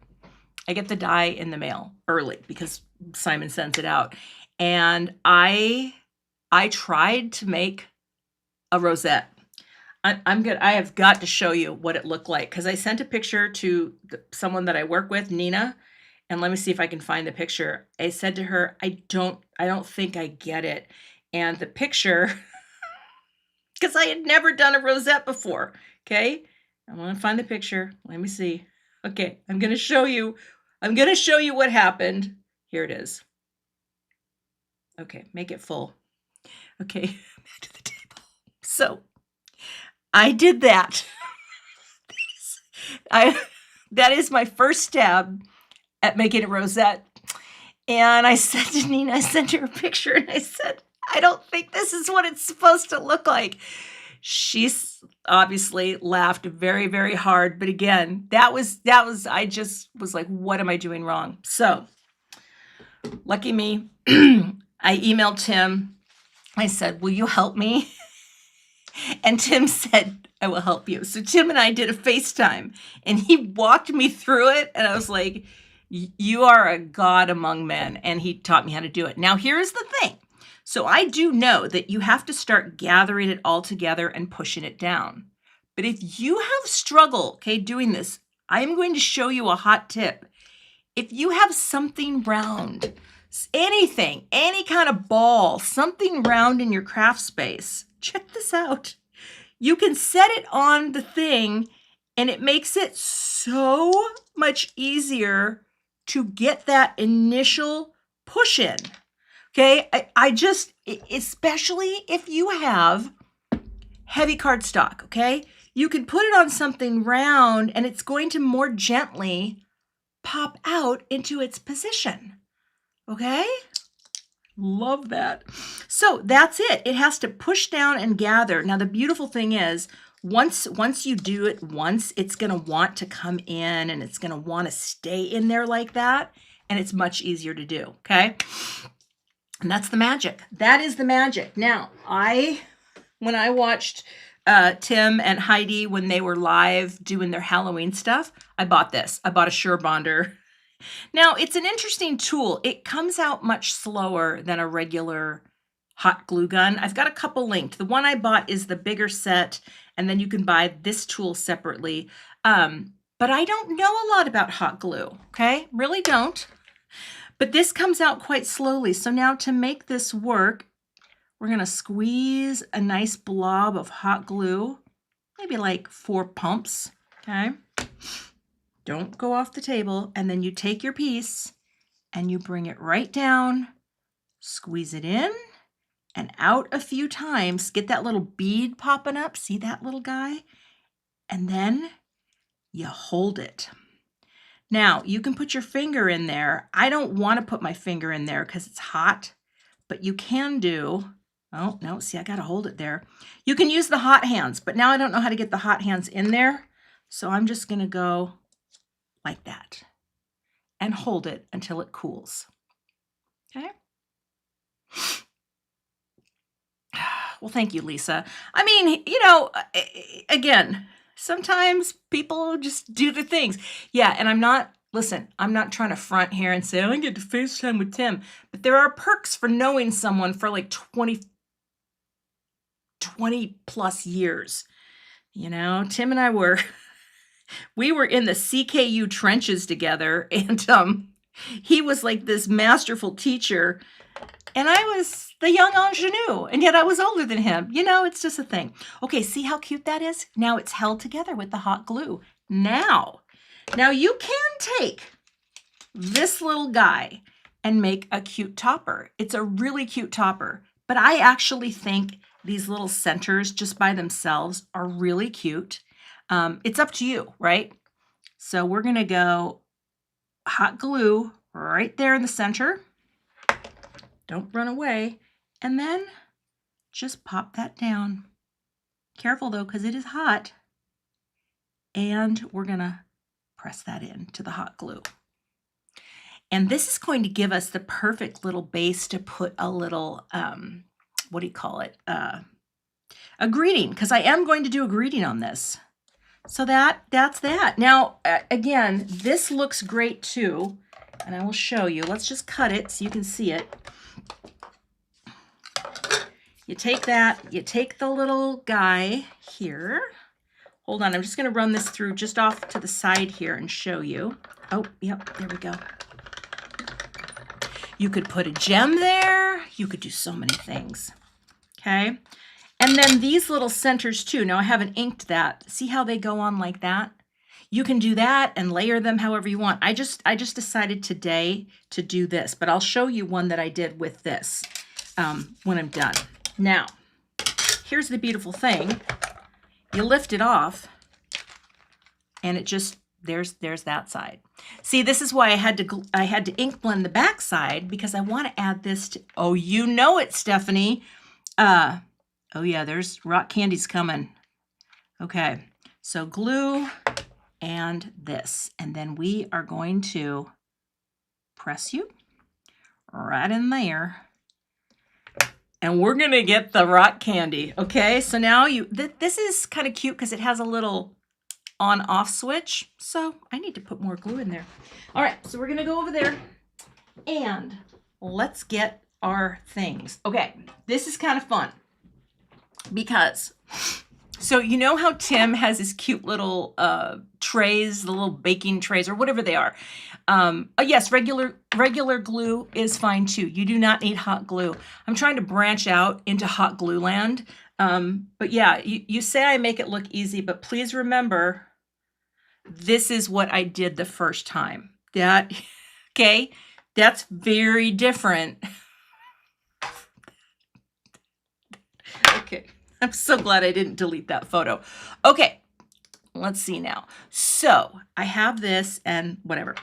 Speaker 2: I get the die in the mail early because Simon sends it out. And I tried to make a rosette. I have got to show you what it looked like because I sent a picture to someone that I work with, Nina. And let me see if I can find the picture. I said to her, I don't think I get it. And the picture, because I had never done a rosette before. Okay. I want to find the picture. Let me see. Okay. I'm going to show you what happened. Here it is. Okay. Make it full. Okay, back to the table. So I did that. That is my first stab at making a rosette. And I said to Nina, I sent her a picture and I said, I don't think this is what it's supposed to look like. She's obviously laughed very, very hard. But again, I just was like, what am I doing wrong? So lucky me, I emailed Tim. I said, will you help me? And Tim said, I will help you. So Tim and I did a FaceTime and he walked me through it. And I was like, you are a god among men. And he taught me how to do it. Now, here's the thing. So I do know that you have to start gathering it all together and pushing it down. But if you have struggle, okay, doing this, I am going to show you a hot tip. If you have something round, anything, any kind of ball, something round in your craft space, check this out. You can set it on the thing and it makes it so much easier to get that initial push in. Okay, I just, especially if you have heavy cardstock, okay, you can put it on something round and it's going to more gently pop out into its position. Okay, love that. So that's it. It has to push down and gather. Now, the beautiful thing is, once you do it once, it's going to want to come in and it's going to want to stay in there like that. And it's much easier to do. Okay. And that's the magic. That is the magic. Now, when I watched Tim and Heidi when they were live doing their Halloween stuff, I bought this. I bought a Sure Bonder. Now, it's an interesting tool. It comes out much slower than a regular hot glue gun. I've got a couple linked. The one I bought is the bigger set, and then you can buy this tool separately. But I don't know a lot about hot glue, okay? Really don't. But this comes out quite slowly. So now to make this work, we're going to squeeze a nice blob of hot glue, maybe like 4 pumps, okay? Don't go off the table. And then you take your piece and you bring it right down, squeeze it in and out a few times. Get that little bead popping up. See that little guy? And then you hold it. Now, you can put your finger in there. I don't want to put my finger in there because it's hot, but you can do, oh, no, see, I got to hold it there. You can use the hot hands, but now I don't know how to get the hot hands in there. So I'm just going to go like that and hold it until it cools. Okay. Well, thank you, Lisa. I mean, you know, again, sometimes people just do the things. Yeah, and I'm not trying to front here and say, oh, I get to FaceTime with Tim. But there are perks for knowing someone for like 20 plus years. You know, Tim and I we were in the CKU trenches together, and he was like this masterful teacher, and I was the young ingenue, and yet I was older than him. You know, it's just a thing. Okay, see how cute that is? Now it's held together with the hot glue. Now you can take this little guy and make a cute topper. It's a really cute topper, but I actually think these little centers just by themselves are really cute. It's up to you, right? So we're going to go hot glue right there in the center. Don't run away. And then just pop that down. Careful though, because it is hot. And we're going to press that in to the hot glue. And this is going to give us the perfect little base to put a little, what do you call it? A greeting, because I am going to do a greeting on this. So that's that. Now, again, this looks great too. And I will show you. Let's just cut it so you can see it. You take that, you take the little guy here. Hold on, I'm just going to run this through just off to the side here and show you. Oh, yep, there we go. You could put a gem there. You could do so many things. Okay. And then these little centers too. Now I haven't inked that. See how they go on like that? You can do that and layer them however you want. I just decided today to do this, but I'll show you one that I did with this when I'm done. Now, here's the beautiful thing. You lift it off and it just, there's that side. See, this is why I had to ink blend the back side, because I want to add this to, oh, you know it, Stephanie. Oh yeah, there's rock candies coming. Okay, so glue and this, and then we are going to press you right in there. And we're gonna get the rock candy, okay? So now this is kind of cute because it has a little on-off switch. So I need to put more glue in there. All right, so we're gonna go over there and let's get our things. Okay, this is kind of fun because, so you know how Tim has his cute little trays, the little baking trays or whatever they are. Yes, regular glue is fine too. You do not need hot glue. I'm trying to branch out into hot glue land. But yeah, you say I make it look easy, but please remember, this is what I did the first time. Okay, that's very different. Okay, I'm so glad I didn't delete that photo. Okay, let's see now. So I have this and whatever.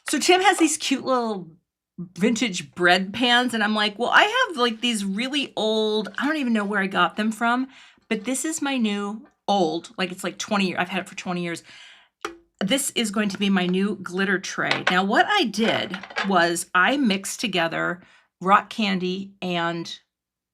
Speaker 2: So Tim has these cute little vintage bread pans, and I'm like, well, I have like these really old, I don't even know where I got them from, but this is my new old, like it's like 20 years, I've had it for 20 years. This is going to be my new glitter tray. Now what I did was I mixed together rock candy and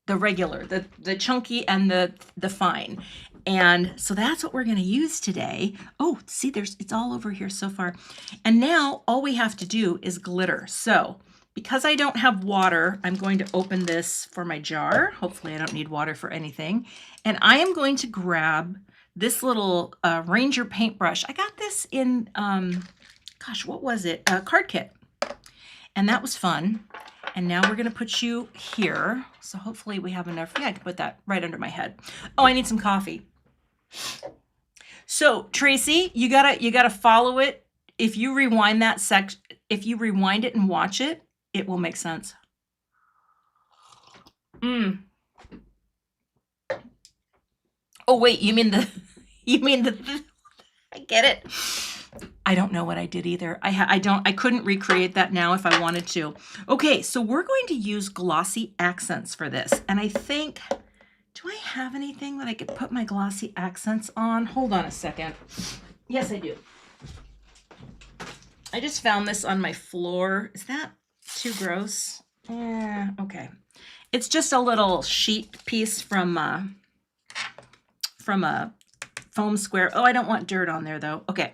Speaker 2: the regular, the chunky and the fine. And so that's what we're going to use today. Oh, see, it's all over here so far. And now all we have to do is glitter. So because I don't have water, I'm going to open this for my jar. Hopefully I don't need water for anything. And I am going to grab this little Ranger paintbrush. I got this in, gosh, what was it? A card kit. And that was fun. And now we're gonna put you here. So hopefully we have enough. Yeah, I can put that right under my head. Oh, I need some coffee. So Tracy, you gotta follow it. If you rewind that if you rewind it and watch it, it will make sense. Oh wait, you mean the I get it. I don't know what I did either. I couldn't recreate that now if I wanted to. Okay, so we're going to use glossy accents for this. And I think, do I have anything that I could put my glossy accents on? Hold on a second. Yes, I do. I just found this on my floor. Is that too gross? Okay. It's just a little sheet piece from a foam square. Oh, I don't want dirt on there though. Okay.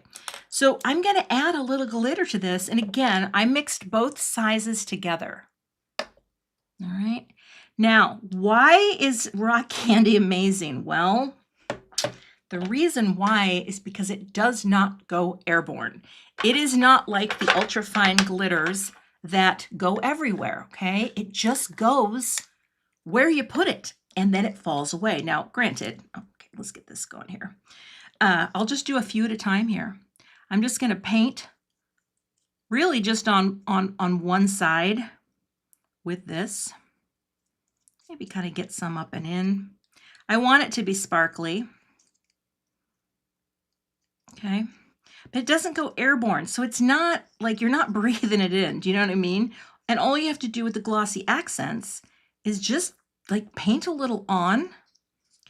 Speaker 2: So I'm going to add a little glitter to this. And again, I mixed both sizes together. All right. Now, why is rock candy amazing? Well, the reason why is because it does not go airborne. It is not like the ultrafine glitters that go everywhere, okay? It just goes where you put it and then it falls away. Now, granted, okay, let's get this going here. I'll just do a few at a time here. I'm just going to paint really just on one side with this. Maybe kind of get some up and in. I want it to be sparkly. Okay. But it doesn't go airborne. So it's not like you're not breathing it in. Do you know what I mean? And all you have to do with the glossy accents is just like paint a little on.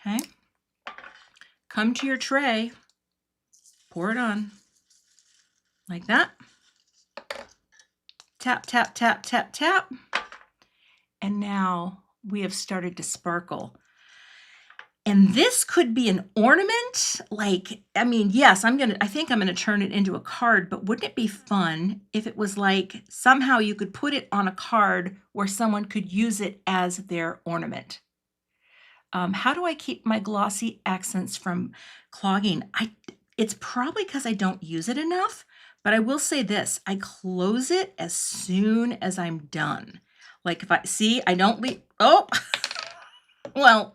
Speaker 2: Okay. Come to your tray. Pour it on. Like that. Tap, tap, tap, tap, tap. And now we have started to sparkle. And this could be an ornament. Like, I mean, yes, I think I'm gonna turn it into a card, but wouldn't it be fun if it was like somehow you could put it on a card where someone could use it as their ornament? How do I keep my glossy accents from clogging? It's probably because I don't use it enough. But I will say this, I close it as soon as I'm done. Like if I don't leave, oh, well,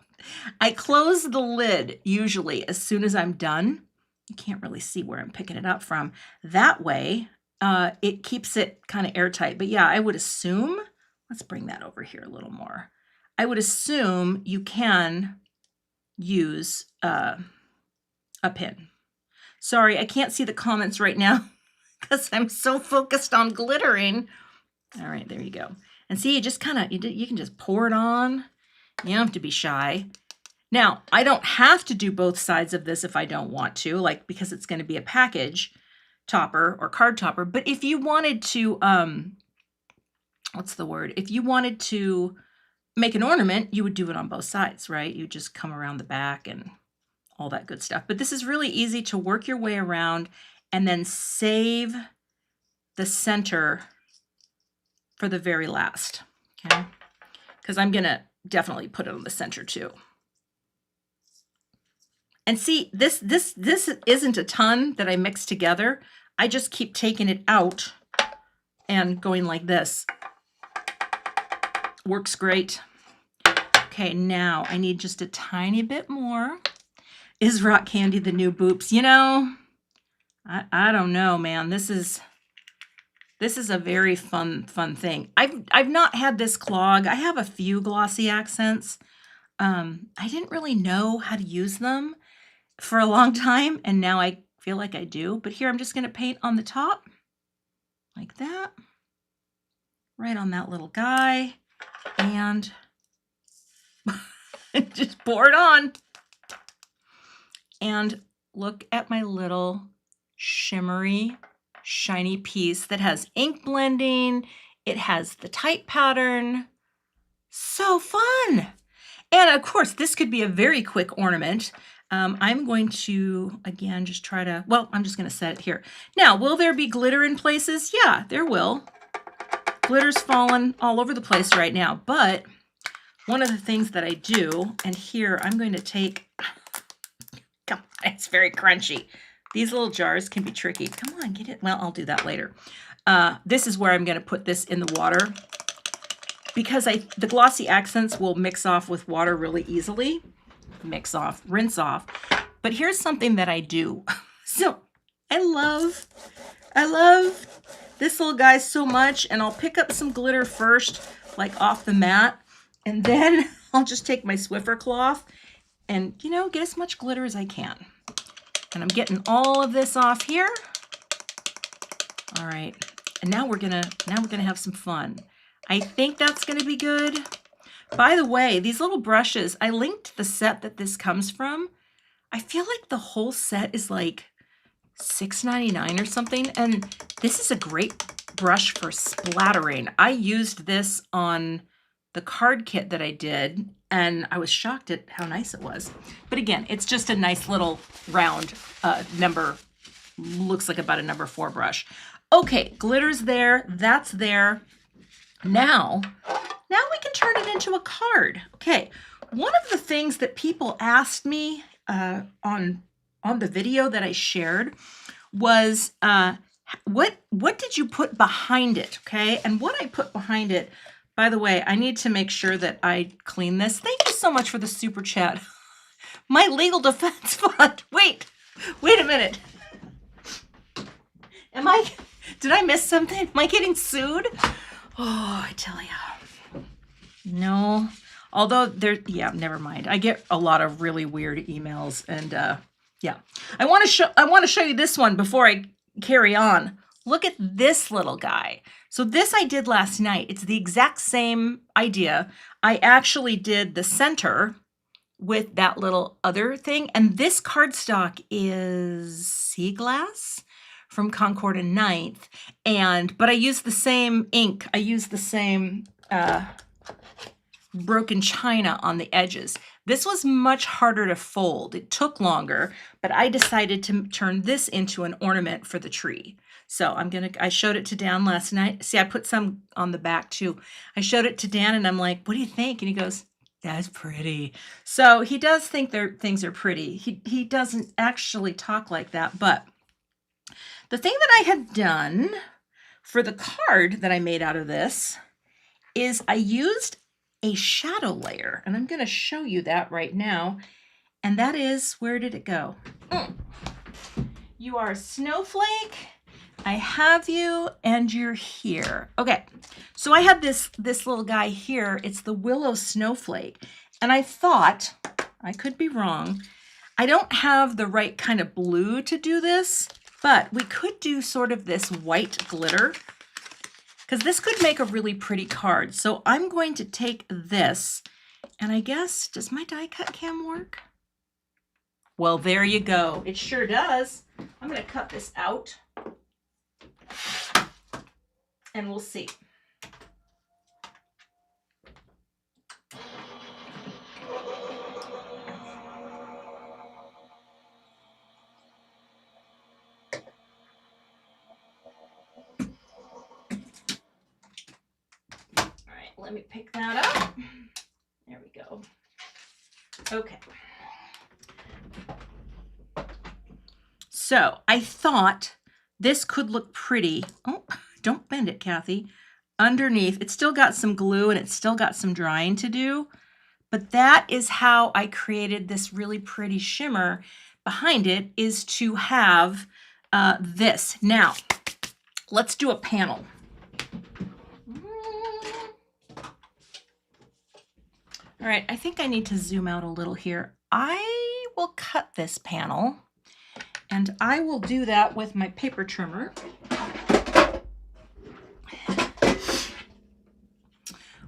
Speaker 2: I close the lid usually as soon as I'm done. You can't really see where I'm picking it up from. That way, it keeps it kind of airtight. But yeah, I would assume, let's bring that over here a little more. I would assume you can use a pin. Sorry, I can't see the comments right now because I'm so focused on glittering. All right, there you go. And see, you just kind of, you can just pour it on. You don't have to be shy. Now, I don't have to do both sides of this if I don't want to, like, because it's going to be a package topper or card topper. But if you wanted to, what's the word? If you wanted to make an ornament, you would do it on both sides, right? You just come around the back and all that good stuff. But this is really easy to work your way around and then save the center for the very last, okay? Because I'm gonna definitely put it on the center too. And see, this isn't a ton that I mixed together. I just keep taking it out and going like this. Works great. Okay, now I need just a tiny bit more. Is rock candy the new boops? You know, I don't know, man. This is a very fun thing. I've not had this clog. I have a few glossy accents. I didn't really know how to use them for a long time, and now I feel like I do. But here I'm just going to paint on the top like that, right on that little guy, and just pour it on. And look at my little shimmery, shiny piece that has ink blending. It has the type pattern. So fun. And of course, this could be a very quick ornament. I'm going to, again, just try to, well, I'm just going to set it here. Now, will there be glitter in places? Yeah, there will. Glitter's falling all over the place right now. But one of the things that I do, and here I'm going to take, come on, it's very crunchy. These little jars can be tricky. Come on, get it. Well, I'll do that later. This is where I'm going to put this in the water because the glossy accents will mix off with water really easily. Mix off, rinse off. But here's something that I do. So I love this little guy so much, and I'll pick up some glitter first, like off the mat, and then I'll just take my Swiffer cloth and, you know, get as much glitter as I can. And I'm getting all of this off here. All right, and now we're gonna have some fun. I think that's gonna be good. By the way, these little brushes, I linked the set that this comes from. I feel like the whole set is like $6.99 or something, and this is a great brush for splattering. I used this on the card kit that I did, and I was shocked at how nice it was. But again, it's just a nice little round number, looks like about a number 4 brush. Okay, glitter's there, that's there. Now we can turn it into a card. Okay, one of the things that people asked me on the video that I shared was, what did you put behind it, okay? And what I put behind it, by the way, I need to make sure that I clean this. Thank you so much for the super chat. My legal defense fund. Wait a minute. Did I miss something? Am I getting sued? Oh, I tell you. No. Although yeah, never mind. I get a lot of really weird emails, and yeah. I want to show you this one before I carry on. Look at this little guy. So this I did last night. It's the exact same idea. I actually did the center with that little other thing, and this cardstock is Sea Glass from Concord and Ninth, but I used the same ink. I used the same broken china on the edges. This was much harder to fold. It took longer, but I decided to turn this into an ornament for the tree. So I showed it to Dan last night. See, I put some on the back too. I showed it to Dan and I'm like, what do you think? And he goes, that's pretty. So he does think things are pretty. He doesn't actually talk like that, but the thing that I had done for the card that I made out of this is I used a shadow layer, and I'm going to show you that right now. And that is, where did it go? You are Snowflake I have you and you're here. Okay, so I have this little guy here. It's the Willow Snowflake. And I thought, I could be wrong, I don't have the right kind of blue to do this, but we could do sort of this white glitter because this could make a really pretty card. So I'm going to take this and I guess, does my die cut cam work? Well, there you go. It sure does. I'm going to cut this out and we'll see. All right, let me pick that up. There we go. Okay. So I thought this could look pretty. Oh, don't bend it, Cathy. Underneath, it's still got some glue and it's still got some drying to do, but that is how I created this really pretty shimmer. Behind it is to have this. Now, let's do a panel. All right, I think I need to zoom out a little here. I will cut this panel, and I will do that with my paper trimmer.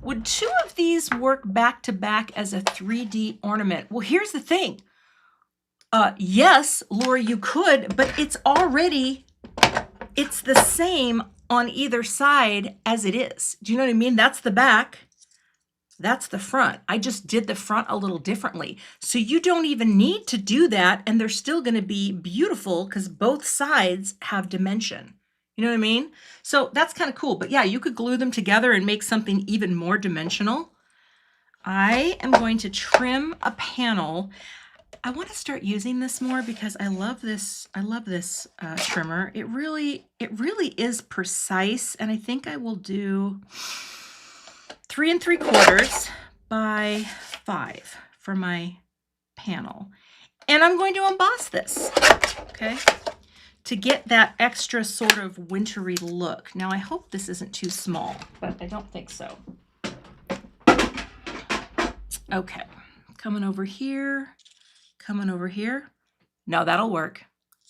Speaker 2: Would two of these work back to back as a 3D ornament? Well, here's the thing. Yes, Lori, you could, but it's the same on either side as it is. Do you know what I mean? That's the back. That's the front. I just did the front a little differently. So you don't even need to do that, and they're still going to be beautiful because both sides have dimension. You know what I mean? So that's kind of cool. But yeah, you could glue them together and make something even more dimensional. I am going to trim a panel. I want to start using this more because I love this. I love this trimmer. It really is precise, and I think I will do 3 3/4 by 5 for my panel. And I'm going to emboss this, okay, to get that extra sort of wintry look. Now I hope this isn't too small, but I don't think so. Okay, coming over here, coming over here. No, that'll work.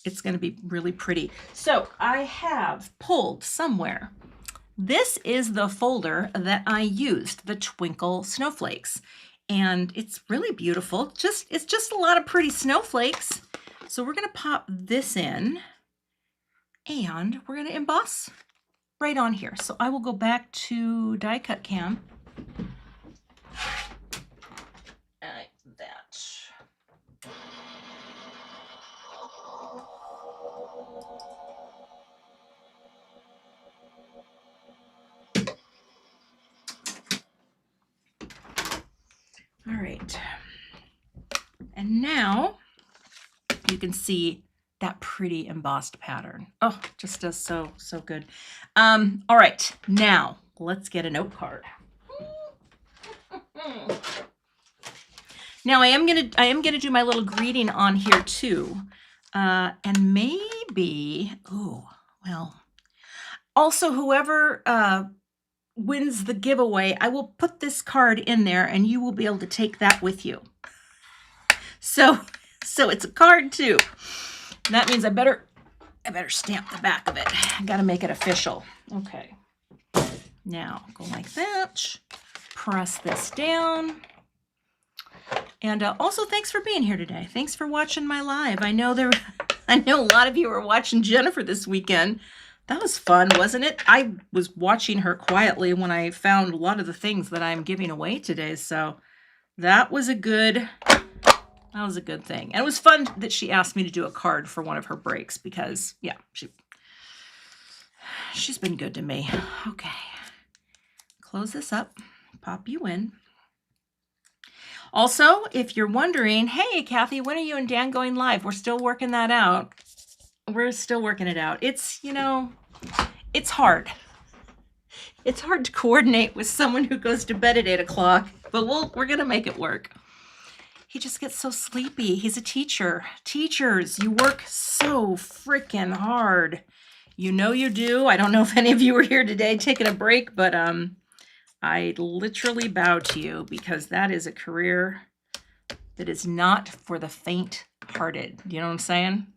Speaker 2: It's going to be really pretty. So I have pulled somewhere. This is the folder that I used, the Twinkle Snowflakes. And it's really beautiful. It's just a lot of pretty snowflakes. So we're going to pop this in and we're going to emboss right on here. So I will go back to die cut cam. Like that. All right, and now you can see that pretty embossed pattern. Oh, just does so good. All right, now let's get a note card. Now I am gonna do my little greeting on here too, and maybe, oh well. Also, whoever wins the giveaway, I will put this card in there and you will be able to take that with you. So it's a card too. And that means I better stamp the back of it. I gotta make it official. Okay. Now go like that. Press this down. And also thanks for being here today. Thanks for watching my live. I know a lot of you are watching Jennifer this weekend. That was fun, wasn't it? I was watching her quietly when I found a lot of the things that I'm giving away today. So that was a good thing. And it was fun that she asked me to do a card for one of her breaks because, yeah, she's been good to me. Okay. Close this up, pop you in. Also, if you're wondering, hey, Cathy, when are you and Dan going live? We're still working that out. We're still working it out. It's, it's hard. It's hard to coordinate with someone who goes to bed at 8 o'clock, but we're going to make it work. He just gets so sleepy. He's a teacher. Teachers, you work so freaking hard. You know you do. I don't know if any of you were here today taking a break, but I literally bow to you because that is a career that is not for the faint-hearted. You know what I'm saying?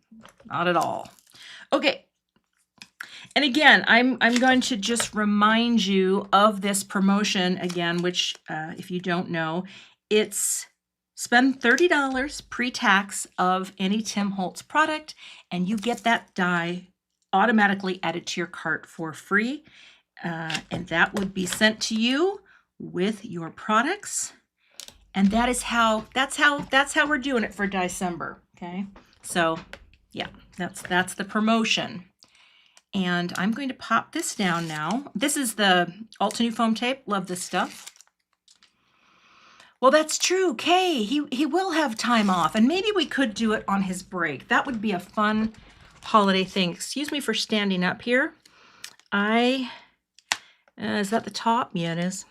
Speaker 2: Not at all. Okay. And again, I'm going to just remind you of this promotion again, which if you don't know, it's spend $30 pre-tax of any Tim Holtz product, and you get that die automatically added to your cart for free. And that would be sent to you with your products. And that's how we're doing it for December. Okay. So yeah, that's the promotion. And I'm going to pop this down now. This is the Altenew foam tape. Love this stuff. Well, that's true. Kay, he will have time off, and maybe we could do it on his break. That would be a fun holiday thing. Excuse me for standing up here. Is that the top? Yeah, it is.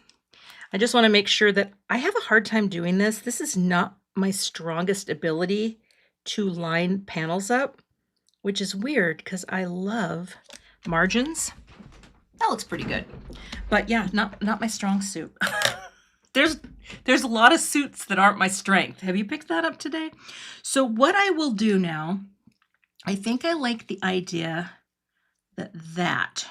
Speaker 2: I just want to make sure that I have a hard time doing this. This is not my strongest ability to line panels up, which is weird because I love margins. That looks pretty good. But yeah, not my strong suit. There's a lot of suits that aren't my strength. Have you picked that up today? So what I will do now, I think I like the idea that that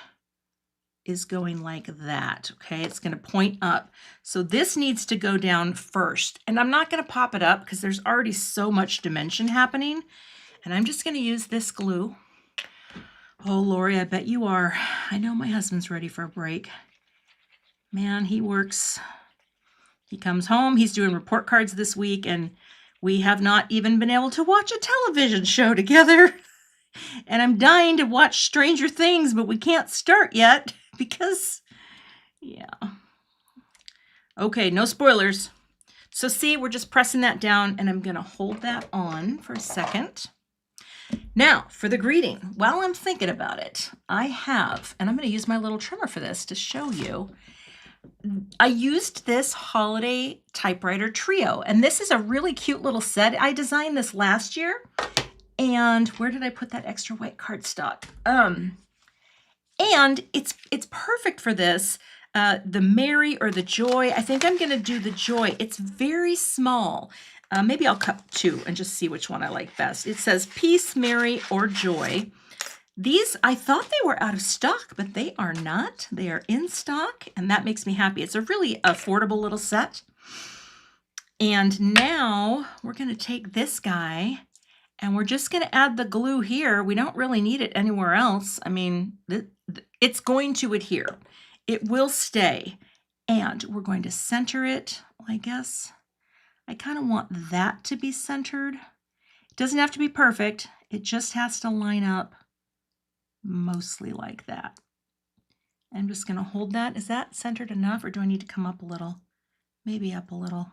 Speaker 2: is going like that, okay? It's gonna point up. So this needs to go down first. And I'm not gonna pop it up because there's already so much dimension happening. And I'm just gonna use this glue. Oh, Lori, I bet you are. I know my husband's ready for a break. Man, he works. He comes home, he's doing report cards this week, and we have not even been able to watch a television show together. And I'm dying to watch Stranger Things, but we can't start yet because, yeah. Okay, no spoilers. So see, we're just pressing that down, and I'm going to hold that on for a second. Now, for the greeting, while I'm thinking about it, I have, and I'm going to use my little trimmer for this to show you, I used this holiday typewriter trio, and this is a really cute little set. I designed this last year, and where did I put that extra white cardstock? And it's perfect for this. The Mary or the Joy. I think I'm going to do the Joy. It's very small. Maybe I'll cut two and just see which one I like best. It says Peace, Mary, or Joy. These, I thought they were out of stock, but they are not. They are in stock, and that makes me happy. It's a really affordable little set. And now we're going to take this guy, and we're just going to add the glue here. We don't really need it anywhere else. I mean, it's going to adhere. It will stay. And we're going to center it, I guess. I kind of want that to be centered. It doesn't have to be perfect. It just has to line up mostly like that. I'm just going to hold that. Is that centered enough, or do I need to come up a little? Maybe up a little.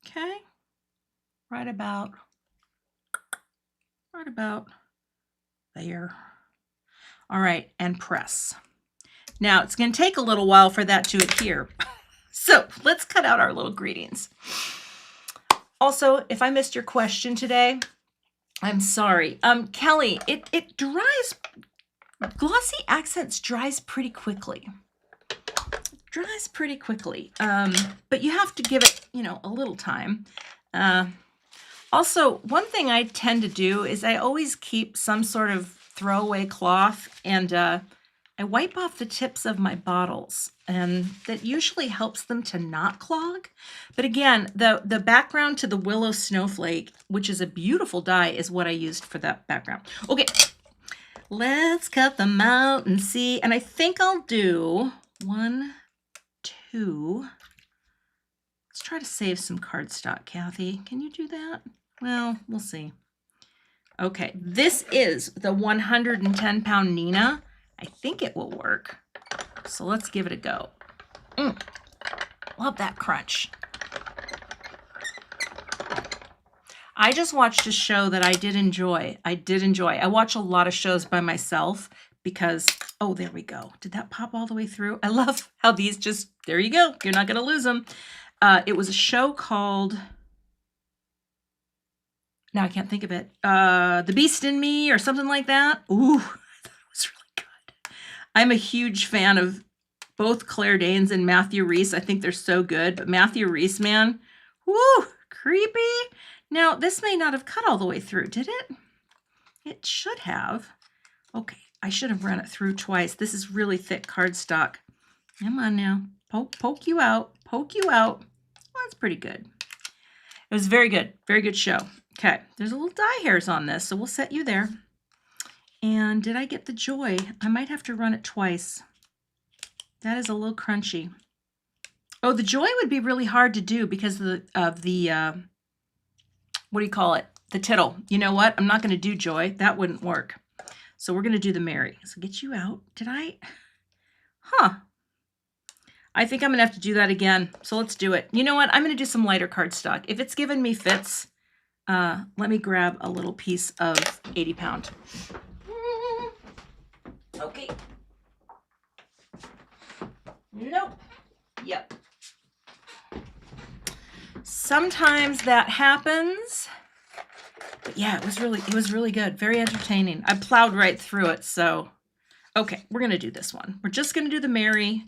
Speaker 2: Okay. Right about there. All right, and press. Now, it's going to take a little while for that to adhere. So let's cut out our little greetings. Also, if I missed your question today, I'm sorry. Kelly, it dries, glossy accents dries pretty quickly. Dries pretty quickly. But you have to give it, a little time. Also, one thing I tend to do is I always keep some sort of throwaway cloth, and I wipe off the tips of my bottles, and that usually helps them to not clog. But again, the background to the Willow Snowflake, which is a beautiful die, is what I used for that background. Okay, let's cut them out and see. And I think I'll do 1, 2. Let's try to save some cardstock, Kathy. Can you do that? Well, we'll see. Okay, this is the 110-pound Nina. I think it will work. So let's give it a go. Love that crunch. I just watched a show that I did enjoy. I watch a lot of shows by myself because, oh, there we go. Did that pop all the way through? I love how these just, there you go. You're not going to lose them. It was a show called, now I can't think of it, The Beast in Me or something like that. Ooh, I thought it was I'm a huge fan of both Claire Danes and Matthew Rhys. I think they're so good. But Matthew Rhys, man, whoo, creepy. Now, this may not have cut all the way through, did it? It should have. Okay, I should have run it through twice. This is really thick cardstock. Come on now. Poke you out. Poke you out. Well, that's pretty good. It was very good. Very good show. Okay, there's a little dye hairs on this, so we'll set you there. And did I get the joy? I might have to run it twice. That is a little crunchy. Oh, the joy would be really hard to do because of the what do you call it? The tittle. You know what? I'm not going to do joy. That wouldn't work. So we're going to do the Mary. So get you out. Did I? Huh. I think I'm going to have to do that again. So let's do it. You know what? I'm going to do some lighter cardstock. If it's given me fits, let me grab a little piece of 80 pound. Okay. Nope. Yep. Sometimes that happens. But yeah, it was really good. Very entertaining. I plowed right through it. So, okay, we're going to do this one. We're just going to do the Mary.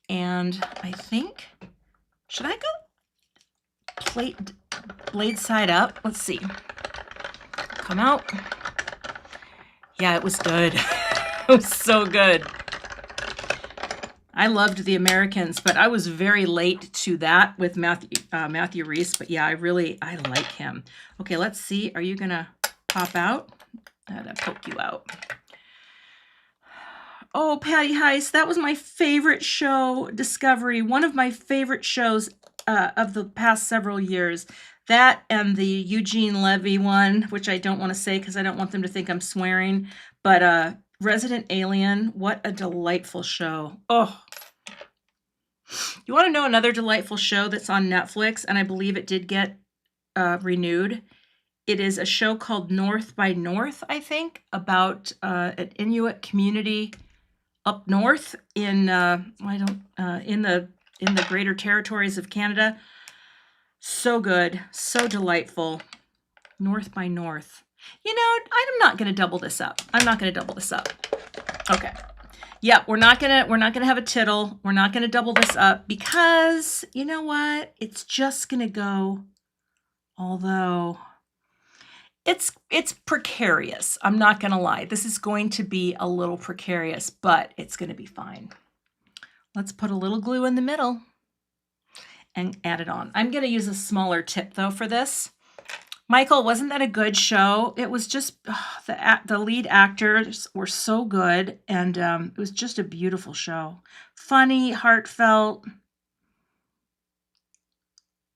Speaker 2: And I think, should I go blade side up? Let's see. Come out. Yeah, it was good. It was so good. I loved the Americans, but I was very late to that with Matthew Rhys. But yeah, I like him. Okay, let's see. Are you gonna pop out? I'm gonna poke you out. Oh, Patty Heist, that was my favorite show, Discovery. One of my favorite shows of the past several years. That and the Eugene Levy one, which I don't want to say because I don't want them to think I'm swearing. But Resident Alien, what a delightful show. Oh. You want to know another delightful show that's on Netflix, and I believe it did get renewed? It is a show called North by North, I think, about an Inuit community up north in the Greater Territories of Canada. So good, so delightful. North by North. You know, I'm not going to double this up. I'm not going to double this up. Okay. Yeah, we're not gonna have a tittle. We're not gonna double this up because you know what? It's just gonna go. Although it's precarious. I'm not gonna lie. This is going to be a little precarious, but it's gonna be fine. Let's put a little glue in the middle and add it on. I'm gonna use a smaller tip though for this. Michael, wasn't that a good show? It was just, the lead actors were so good, and it was just a beautiful show. Funny, heartfelt,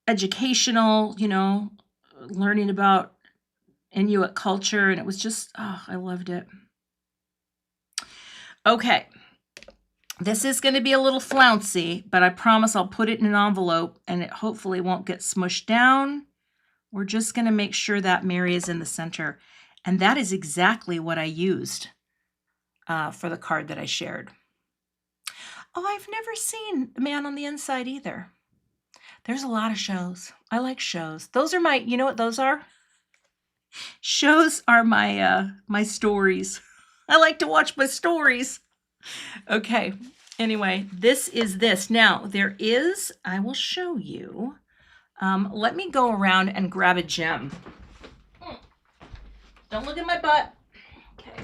Speaker 2: educational, you know, learning about Inuit culture, and it was just, I loved it. Okay, this is going to be a little flouncy, but I promise I'll put it in an envelope, and it hopefully won't get smushed down. We're just going to make sure that Mary is in the center. And that is exactly what I used for the card that I shared. Oh, I've never seen The Man on the Inside either. There's a lot of shows. I like shows. Those are my, you know what those are? Shows are my my stories. I like to watch my stories. Okay, anyway, this is this. Now, there is, I will show you. Let me go around and grab a gem. Don't look at my butt. Okay.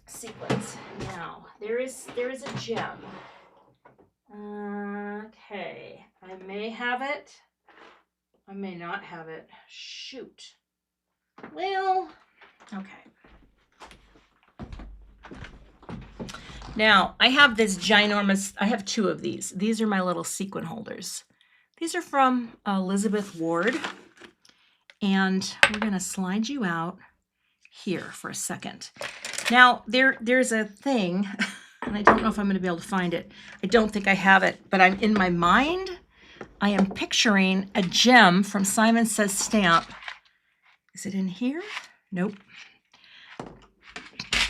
Speaker 2: Sequence. Now, there is a gem. Okay. I may have it. I may not have it. Shoot. Well, okay. Now, I have this ginormous, I have two of these. These are my little sequin holders. These are from Elizabeth Ward, and we're going to slide you out here for a second. Now, there's a thing, and I don't know if I'm going to be able to find it. I don't think I have it, but I'm in my mind. I am picturing a gem from Simon Says Stamp. Is it in here? Nope.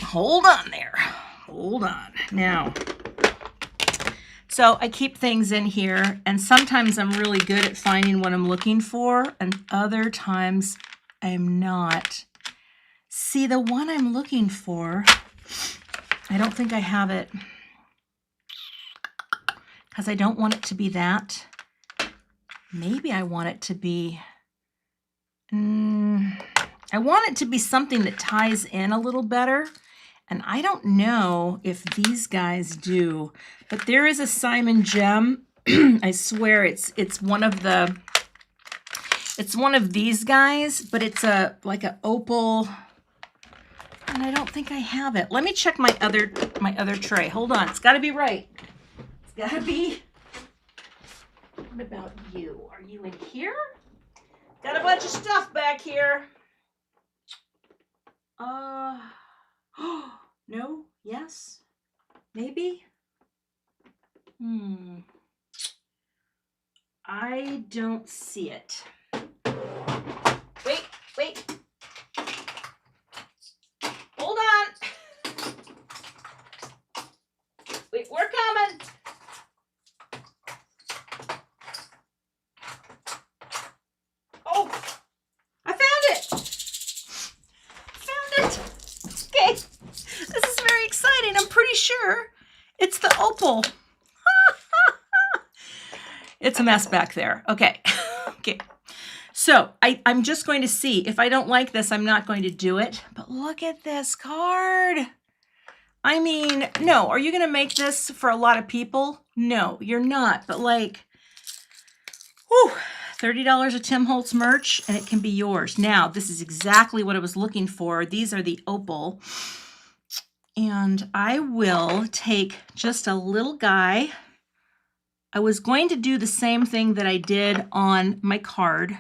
Speaker 2: Hold on there. Hold on. Now, so I keep things in here, and sometimes I'm really good at finding what I'm looking for, and other times I'm not. See, the one I'm looking for I don't think I have it because I don't want it to be that. Maybe I want it to be, I want it to be something that ties in a little better. And I don't know if these guys do, but there is a Simon gem. I swear it's one of these guys, but it's like an opal. And I don't think I have it. Let me check my other tray. Hold on. It's got to be right. It's got to be. What about you? Are you in here? Got a bunch of stuff back here. No? Yes? Maybe? I don't see it. Wait. Hold on. Wait, we're coming. Oh, I found it. Okay. This is very exciting. I'm pretty sure it's the opal. It's a mess back there. Okay. Okay. So I'm just going to see. If I don't like this, I'm not going to do it. But look at this card. I mean, no. Are you going to make this for a lot of people? No, you're not. But like, whew, $30 of Tim Holtz merch, and it can be yours. Now, this is exactly what I was looking for. These are the opal. And I will take just a little guy. I was going to do the same thing that I did on my card,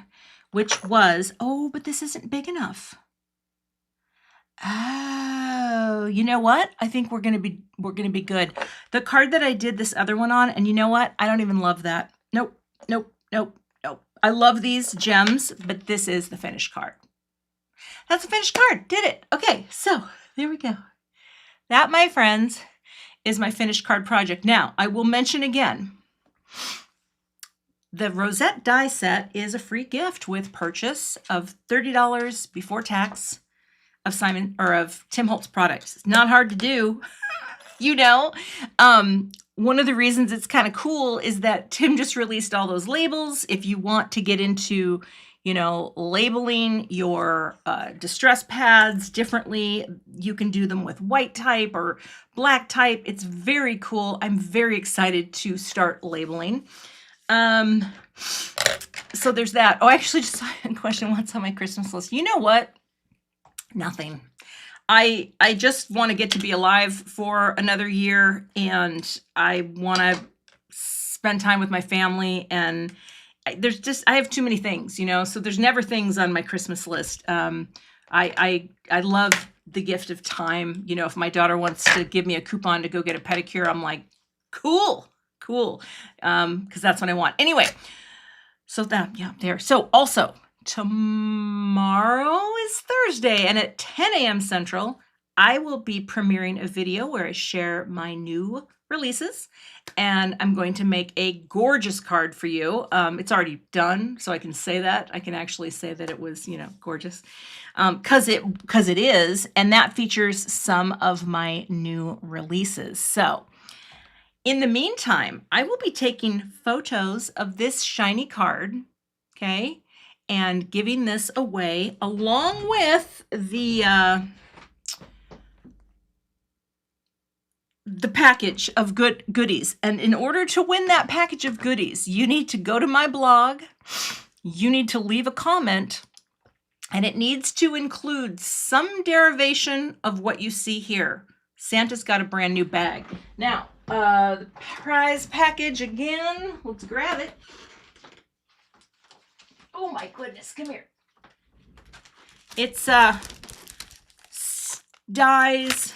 Speaker 2: which was, oh, but this isn't big enough. Oh, you know what? I think we're gonna be good. The card that I did this other one on, and you know what? I don't even love that. Nope. I love these gems, but this is the finished card. That's a finished card. Did it. Okay, so there we go. That, my friends, is my finished card project. Now, I will mention again, the Rosette die set is a free gift with purchase of $30 before tax of Tim Holtz products. It's not hard to do, you know. One of the reasons it's kind of cool is that Tim just released all those labels. If you want to get into, you know, labeling your distress pads differently, you can do them with white type or black type. It's very cool. I'm very excited to start labeling. So there's that. Oh, I actually just saw a question. What's on my Christmas list? You know what? Nothing. I just want to get to be alive for another year, and I want to spend time with my family, and I have too many things, you know, so there's never things on my Christmas list. I love the gift of time. You know, if my daughter wants to give me a coupon to go get a pedicure, I'm like, cool. Because that's what I want. Anyway, so that, yeah, there. So also, tomorrow is Thursday, and at 10 a.m. Central, I will be premiering a video where I share my new releases, and I'm going to make a gorgeous card for you. It's already done, so I can say that. I can actually say that it was, you know, gorgeous, because it is, and that features some of my new releases. So in the meantime, I will be taking photos of this shiny card, okay, and giving this away along with the package of goodies. And in order to win that package of goodies, you need to go to my blog, you need to leave a comment, and it needs to include some derivation of what you see here. Santa's got a brand new bag. Now, the prize package again, let's grab it. Oh my goodness, come here. It's dies,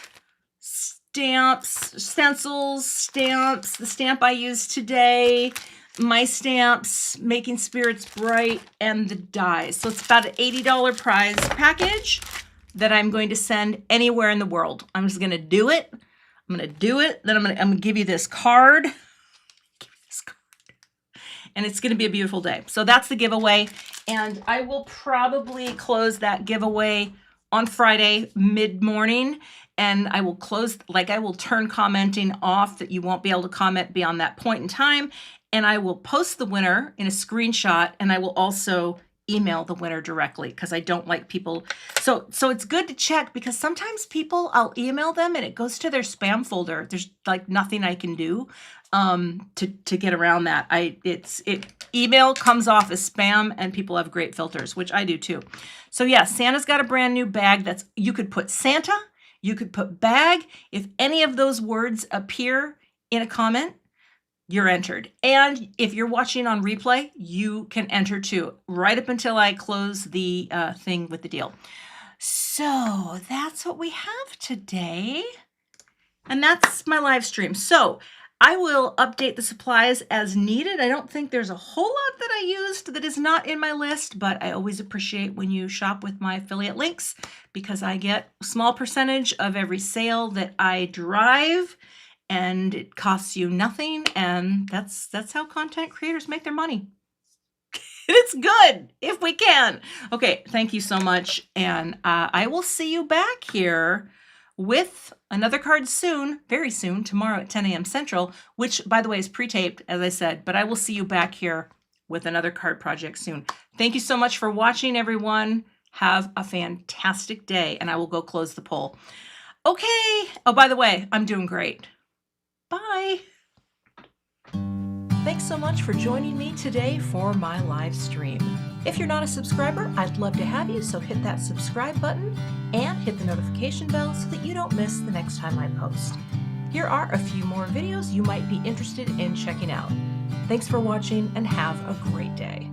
Speaker 2: stamps, stencils, stamps, the stamp I used today, my stamps, Making Spirits Bright, and the dies. So it's about an $80 prize package that I'm going to send anywhere in the world. I'm just going to do it. Then I'm going to give you this card. And it's going to be a beautiful day. So that's the giveaway. And I will probably close that giveaway on Friday mid-morning, and I will close, like I will turn commenting off, that you won't be able to comment beyond that point in time, and I will post the winner in a screenshot, and I will also email the winner directly, because I don't like people. So it's good to check, because sometimes people, I'll email them and it goes to their spam folder. There's like nothing I can do to get around that. Email comes off as spam, and people have great filters, which I do too. So yeah, Santa's got a brand new bag. You could put Santa, you could put bag. If any of those words appear in a comment, you're entered. And if you're watching on replay, you can enter too, right up until I close the thing with the deal. So that's what we have today. And that's my live stream. So I will update the supplies as needed. I don't think there's a whole lot that I used that is not in my list, but I always appreciate when you shop with my affiliate links, because I get a small percentage of every sale that I drive. And it costs you nothing, and that's how content creators make their money. It's good if we can. Okay, thank you so much, and I will see you back here with another card soon, very soon, tomorrow at 10 a.m. Central, which, by the way, is pre-taped, as I said, but I will see you back here with another card project soon. Thank you so much for watching, everyone. Have a fantastic day, and I will go close the poll. Okay. Oh, by the way, I'm doing great. Bye. Thanks so much for joining me today for my live stream. If you're not a subscriber, I'd love to have you, so hit that subscribe button and hit the notification bell so that you don't miss the next time I post. Here are a few more videos you might be interested in checking out. Thanks for watching, and have a great day.